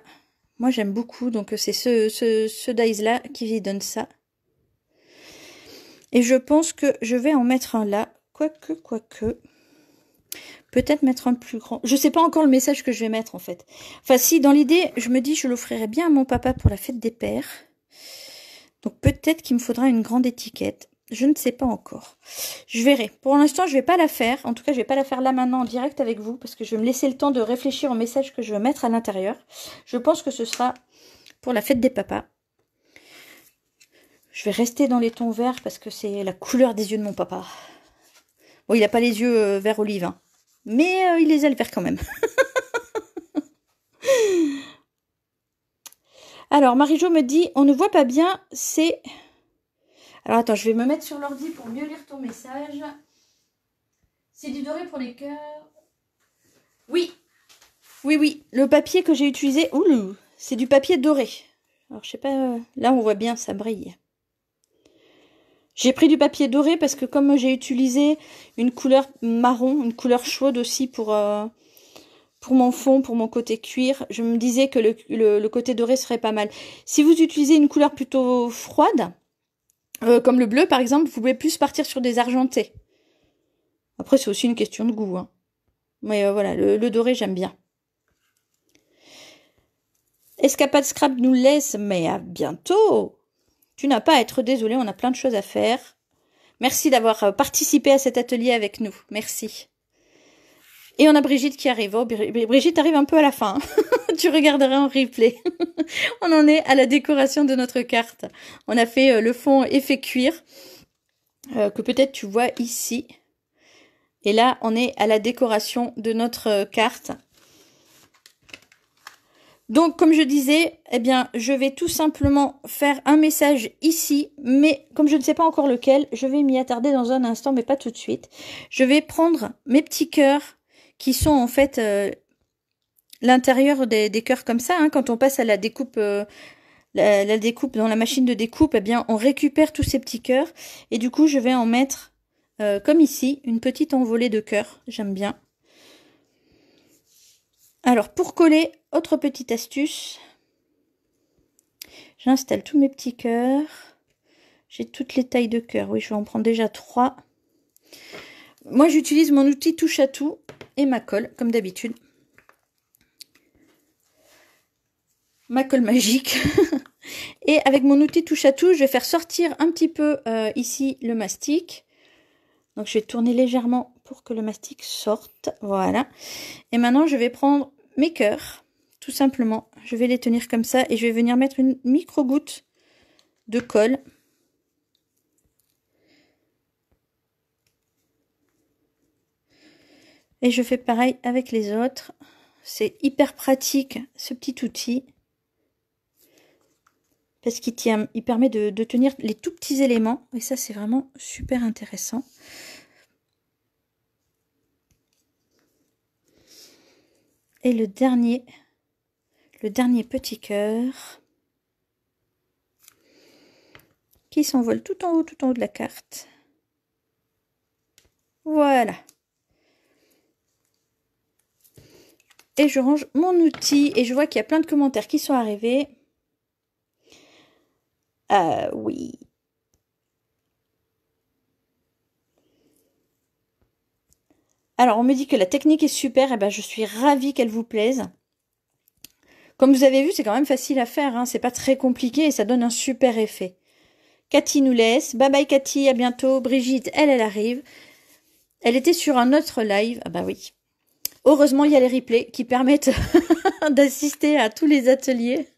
Moi j'aime beaucoup, donc c'est ce dies-là qui donne ça. Et je pense que je vais en mettre un là, quoique. Peut-être mettre un plus grand. Je sais pas encore le message que je vais mettre en fait. Enfin si, dans l'idée, je me dis je l'offrirai bien à mon papa pour la fête des pères. Donc peut-être qu'il me faudra une grande étiquette. Je ne sais pas encore. Je verrai. Pour l'instant, je vais pas la faire. En tout cas, je vais pas la faire là maintenant en direct avec vous. Parce que je vais me laisser le temps de réfléchir au message que je veux mettre à l'intérieur. Je pense que ce sera pour la fête des papas. Je vais rester dans les tons verts parce que c'est la couleur des yeux de mon papa. Bon, il n'a pas les yeux vert olive, hein. Mais il les a le vert quand même. Alors, Marie-Jo me dit, on ne voit pas bien, c'est... Alors, attends, je vais me mettre sur l'ordi pour mieux lire ton message. C'est du doré pour les cœurs. Oui. Oui. Le papier que j'ai utilisé, oulou, c'est du papier doré. Alors, je sais pas, là, on voit bien, ça brille. J'ai pris du papier doré parce que comme j'ai utilisé une couleur marron, une couleur chaude aussi pour mon fond, pour mon côté cuir, je me disais que le côté doré serait pas mal. Si vous utilisez une couleur plutôt froide, comme le bleu par exemple, vous pouvez plus partir sur des argentés. Après c'est aussi une question de goût, hein. Mais voilà, le doré j'aime bien. Escapade Scrap nous laisse, mais à bientôt. Tu n'as pas à être désolé, on a plein de choses à faire. Merci d'avoir participé à cet atelier avec nous. Merci. Et on a Brigitte qui arrive. Oh, Brigitte arrive un peu à la fin. Tu regarderas en replay. On en est à la décoration de notre carte. On a fait le fond effet cuir, que peut-être tu vois ici. Et là, on est à la décoration de notre carte. Donc, comme je disais, eh bien, je vais tout simplement faire un message ici, mais comme je ne sais pas encore lequel, je vais m'y attarder dans un instant, mais pas tout de suite. Je vais prendre mes petits cœurs, qui sont en fait l'intérieur des cœurs comme ça, hein, quand on passe à la découpe, la découpe dans la machine de découpe, eh bien, on récupère tous ces petits cœurs, et du coup, je vais en mettre, comme ici, une petite envolée de cœurs, j'aime bien. Alors, pour coller, autre petite astuce. J'installe tous mes petits cœurs. J'ai toutes les tailles de cœurs. Oui, je vais en prendre déjà 3. Moi, j'utilise mon outil touche à tout et ma colle, comme d'habitude. Ma colle magique. Et avec mon outil touche à tout, je vais faire sortir un petit peu ici le mastic. Donc, je vais tourner légèrement pour que le mastic sorte. Voilà. Et maintenant, je vais prendre mes cœurs, tout simplement. Je vais les tenir comme ça et je vais venir mettre une micro-goutte de colle. Et je fais pareil avec les autres. C'est hyper pratique, ce petit outil. Parce qu'il permet de tenir les tout petits éléments. Et ça, c'est vraiment super intéressant. Et le dernier petit cœur qui s'envole tout en haut de la carte. Voilà. Et je range mon outil et je vois qu'il y a plein de commentaires qui sont arrivés. Ah oui. Alors, on me dit que la technique est super, et ben je suis ravie qu'elle vous plaise. Comme vous avez vu, c'est quand même facile à faire, hein. C'est pas très compliqué et ça donne un super effet. Cathy nous laisse. Bye bye Cathy, à bientôt. Brigitte, elle arrive. Elle était sur un autre live. Ah bah oui. Heureusement, il y a les replays qui permettent d'assister à tous les ateliers.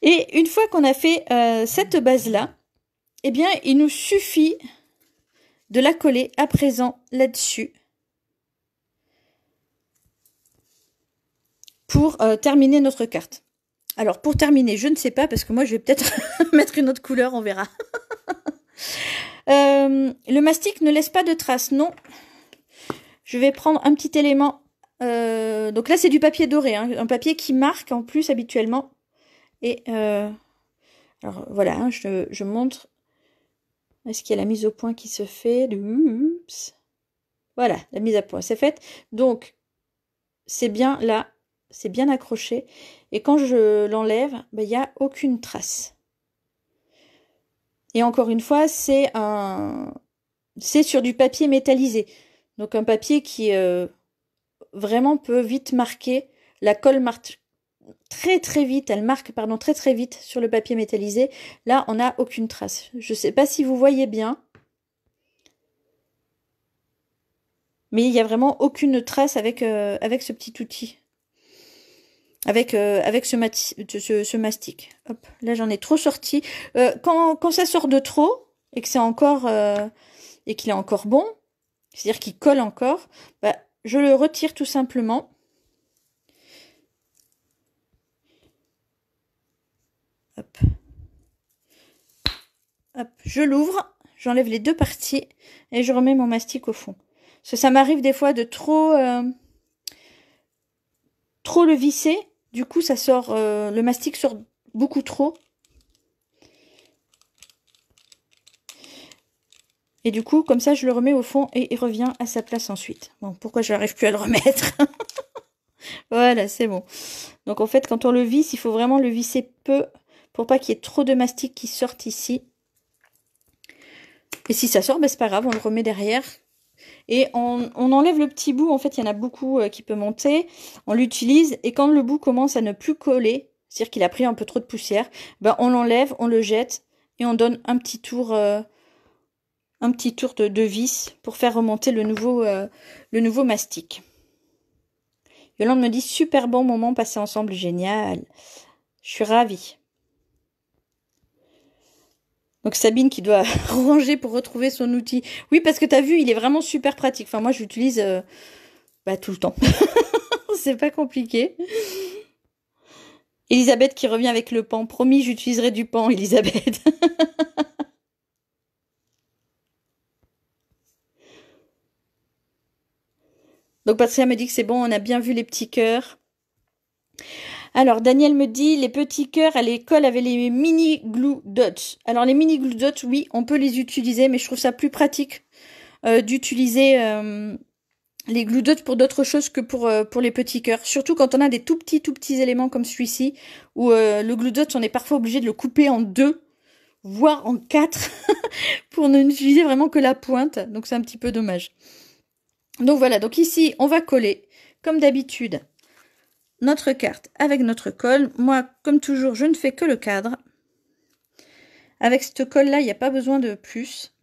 Et une fois qu'on a fait cette base-là, eh bien, il nous suffit de la coller à présent là-dessus pour terminer notre carte. Alors, pour terminer, je ne sais pas, parce que moi, je vais peut-être mettre une autre couleur, on verra. Le mastic ne laisse pas de traces, non. Je vais prendre un petit élément donc là c'est du papier doré, hein, un papier qui marque en plus habituellement. Et alors voilà, hein, je montre. Est-ce qu'il y a la mise au point qui se fait? Oups. Voilà, la mise à point, c'est faite. Donc, c'est bien là, c'est bien accroché. Et quand je l'enlève, il n'y a aucune trace. Et encore une fois, c'est sur du papier métallisé. Donc un papier qui vraiment peut vite marquer. La colle marque très très vite, elle marque pardon très très vite sur le papier métallisé. Là, on n'a aucune trace. Je ne sais pas si vous voyez bien. Mais il n'y a vraiment aucune trace avec ce petit outil. Avec ce mastic. Hop, là j'en ai trop sorti. Quand ça sort de trop et que c'est encore et qu'il est encore bon, c'est-à-dire qu'il colle encore, bah, je le retire tout simplement. Hop. Hop, je l'ouvre, j'enlève les deux parties et je remets mon mastic au fond. Parce que ça m'arrive des fois de trop le visser. Du coup, ça sort, le mastic sort beaucoup trop. Et du coup, comme ça, je le remets au fond et il revient à sa place ensuite. Bon, pourquoi je n'arrive plus à le remettre? Voilà, c'est bon. Donc en fait, quand on le visse, il faut vraiment le visser peu pour pas qu'il y ait trop de mastic qui sorte ici. Et si ça sort, ben, c'est pas grave, on le remet derrière. Et on enlève le petit bout, en fait, il y en a beaucoup qui peut monter. On l'utilise et quand le bout commence à ne plus coller, c'est-à-dire qu'il a pris un peu trop de poussière, ben, on l'enlève, on le jette et on donne un petit tour de vis pour faire remonter le nouveau mastic. Yolande me dit super bon moment passé ensemble, génial. Je suis ravie. Donc Sabine qui doit ranger pour retrouver son outil. Oui, parce que tu as vu, il est vraiment super pratique. Enfin, moi, je l'utilise tout le temps. C'est pas compliqué. Elisabeth qui revient avec le pan. Promis, j'utiliserai du pan, Elisabeth. Donc Patricia me dit que c'est bon, on a bien vu les petits cœurs. Alors, Daniel me dit, les petits cœurs à l'école avec les mini glue dots. Alors, les mini glue dots, oui, on peut les utiliser, mais je trouve ça plus pratique d'utiliser les glue dots pour d'autres choses que pour les petits cœurs. Surtout quand on a des tout petits éléments comme celui-ci, où le glue dot, on est parfois obligé de le couper en 2, voire en 4, pour ne utiliser vraiment que la pointe. Donc, c'est un petit peu dommage. Donc, voilà. Donc, ici, on va coller, comme d'habitude, notre carte avec notre colle. Moi, comme toujours, je ne fais que le cadre. Avec cette colle-là, il n'y a pas besoin de plus.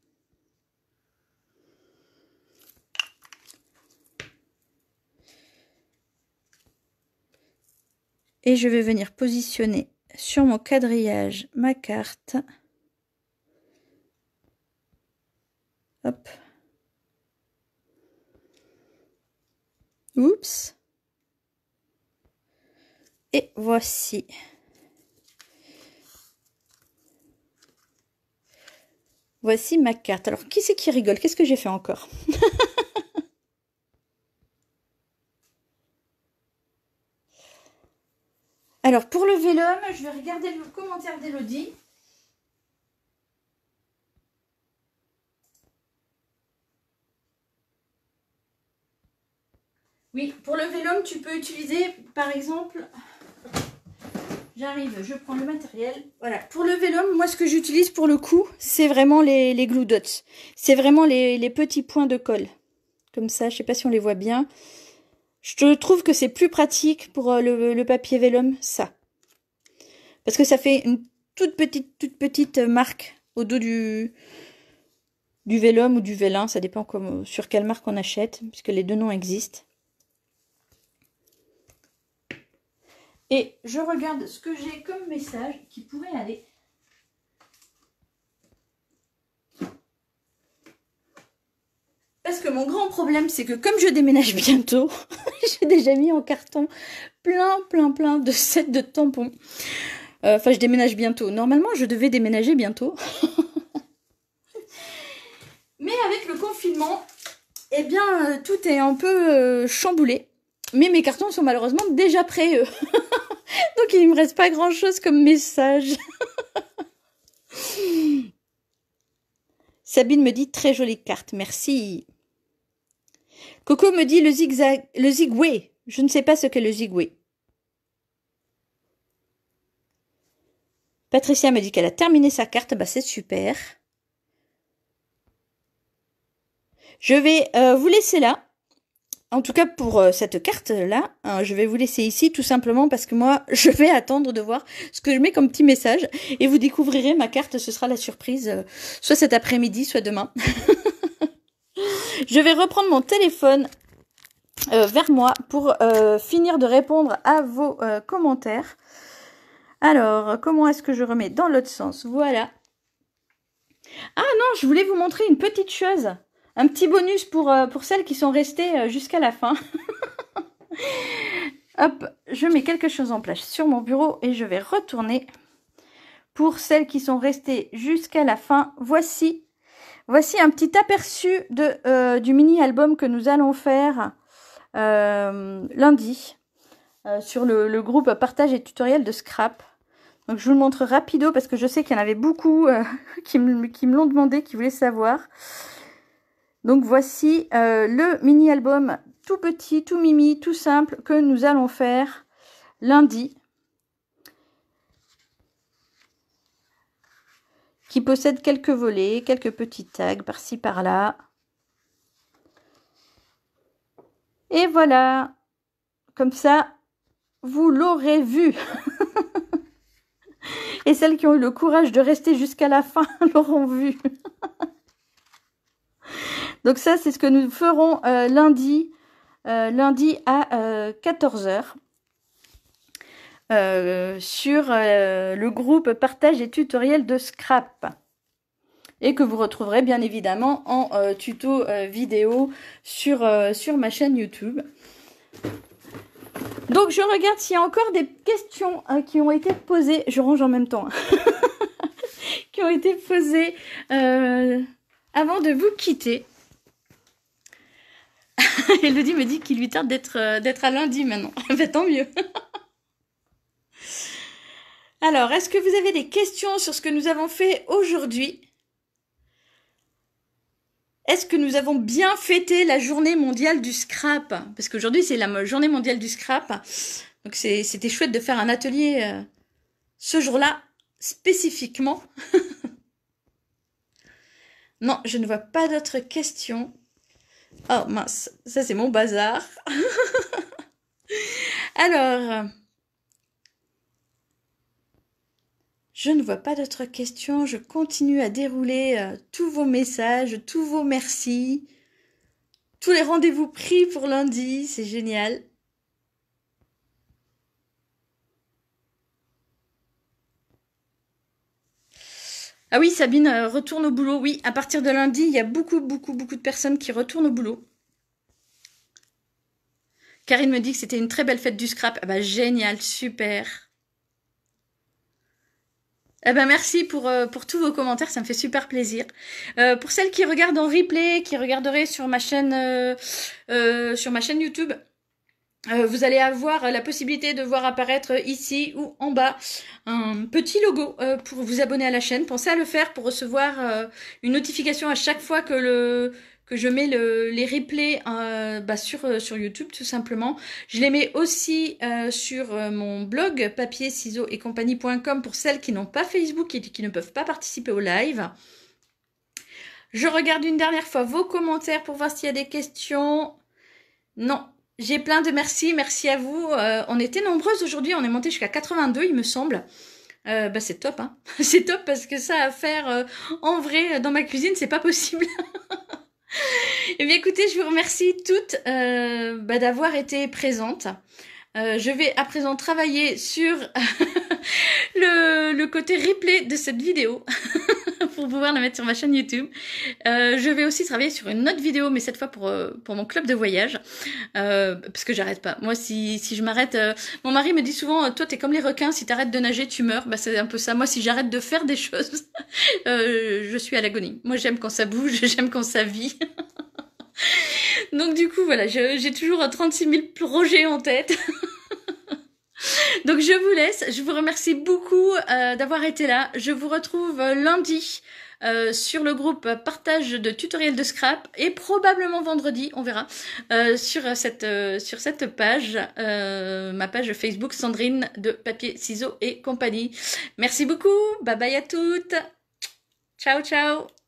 Et je vais venir positionner sur mon quadrillage ma carte. Hop. Oups. Et voici. Voici ma carte. Alors, qui c'est qui rigole? Qu'est-ce que j'ai fait encore? Alors, pour le vélum, je vais regarder le commentaire d'Elodie. Oui, pour le vélum, tu peux utiliser, par exemple... J'arrive, je prends le matériel. Voilà, pour le vélum, moi, ce que j'utilise pour le coup, c'est vraiment les glue dots. C'est vraiment les petits points de colle. Comme ça, je ne sais pas si on les voit bien. Je trouve que c'est plus pratique pour le papier vélum, ça. Parce que ça fait une toute petite marque au dos du vélum ou du vélin. Ça dépend sur quelle marque on achète, puisque les deux noms existent. Et je regarde ce que j'ai comme message qui pourrait aller. Parce que mon grand problème, c'est que comme je déménage bientôt, j'ai déjà mis en carton plein de sets de tampons. Enfin, je déménage bientôt. Normalement, je devais déménager bientôt. Mais avec le confinement, eh bien, tout est un peu chamboulé. Mais mes cartons sont malheureusement déjà prêts, eux. Donc il ne me reste pas grand-chose comme message. Sabine me dit très jolie carte, merci. Coco me dit le zigzag, le zigway. Je ne sais pas ce qu'est le zigway. Patricia me dit qu'elle a terminé sa carte, bah c'est super. Je vais vous laisser là. En tout cas, pour cette carte-là, je vais vous laisser ici, tout simplement parce que moi, je vais attendre de voir ce que je mets comme petit message. Et vous découvrirez ma carte, ce sera la surprise, soit cet après-midi, soit demain. Je vais reprendre mon téléphone vers moi pour finir de répondre à vos commentaires. Alors, comment est-ce que je remets dans l'autre sens? Voilà. Ah non, je voulais vous montrer une petite chose. Un petit bonus pour celles qui sont restées jusqu'à la fin. Hop, je mets quelque chose en place sur mon bureau et je vais retourner. Pour celles qui sont restées jusqu'à la fin, voici un petit aperçu du mini-album que nous allons faire lundi sur le groupe partage et tutoriel de Scrap. Donc je vous le montre rapido parce que je sais qu'il y en avait beaucoup qui me l'ont demandé, qui voulaient savoir. Donc voici le mini-album tout petit, tout mimi, tout simple que nous allons faire lundi. Qui possède quelques volets, quelques petits tags par-ci par-là. Et voilà, comme ça, vous l'aurez vu. Et celles qui ont eu le courage de rester jusqu'à la fin l'auront vu. Donc ça, c'est ce que nous ferons lundi à 14 h sur le groupe partage et tutoriel de Scrap. Et que vous retrouverez bien évidemment en tuto vidéo sur ma chaîne YouTube. Donc je regarde s'il y a encore des questions qui ont été posées. Je range en même temps. Qui ont été posées avant de vous quitter. Elodie me dit qu'il lui tarde d'être à lundi maintenant. Ben, tant mieux. Alors, est-ce que vous avez des questions sur ce que nous avons fait aujourd'hui? Est-ce que nous avons bien fêté la journée mondiale du scrap? Parce qu'aujourd'hui, c'est la journée mondiale du scrap. Donc, c'était chouette de faire un atelier ce jour-là, spécifiquement. Non, je ne vois pas d'autres questions. Oh mince, ça c'est mon bazar. Alors, je ne vois pas d'autres questions. Je continue à dérouler tous vos messages, tous vos merci, tous les rendez-vous pris pour lundi. C'est génial. Ah oui, Sabine retourne au boulot. Oui, à partir de lundi, il y a beaucoup de personnes qui retournent au boulot. Karine me dit que c'était une très belle fête du scrap. Ah bah génial, super. Eh ben merci pour tous vos commentaires, ça me fait super plaisir. Pour celles qui regardent en replay, qui regarderaient sur ma chaîne YouTube, vous allez avoir la possibilité de voir apparaître ici ou en bas un petit logo pour vous abonner à la chaîne. Pensez à le faire pour recevoir une notification à chaque fois que je mets les replays sur YouTube tout simplement. Je les mets aussi sur mon blog papier, ciseaux et compagnie.com pour celles qui n'ont pas Facebook et qui ne peuvent pas participer au live. Je regarde une dernière fois vos commentaires pour voir s'il y a des questions. Non. J'ai plein de merci à vous. On était nombreuses aujourd'hui, on est monté jusqu'à 82 il me semble. C'est top, hein. C'est top parce que ça à faire en vrai dans ma cuisine, c'est pas possible. Eh bien écoutez, je vous remercie toutes d'avoir été présentes. Je vais à présent travailler sur le côté replay de cette vidéo pour pouvoir la mettre sur ma chaîne YouTube. Je vais aussi travailler sur une autre vidéo, mais cette fois pour mon club de voyage, parce que j'arrête pas. Moi, si je m'arrête, mon mari me dit souvent, toi t'es comme les requins, si t'arrêtes de nager, tu meurs. Bah c'est un peu ça. Moi, si j'arrête de faire des choses, je suis à l'agonie. Moi, j'aime quand ça bouge, j'aime quand ça vit. Donc du coup, voilà, j'ai toujours 36 000 projets en tête. Donc je vous laisse, je vous remercie beaucoup d'avoir été là. Je vous retrouve lundi sur le groupe partage de tutoriels de scrap et probablement vendredi, on verra, sur cette page, ma page Facebook Sandrine de Papier, Ciseaux et compagnie. Merci beaucoup, bye bye à toutes, ciao ciao.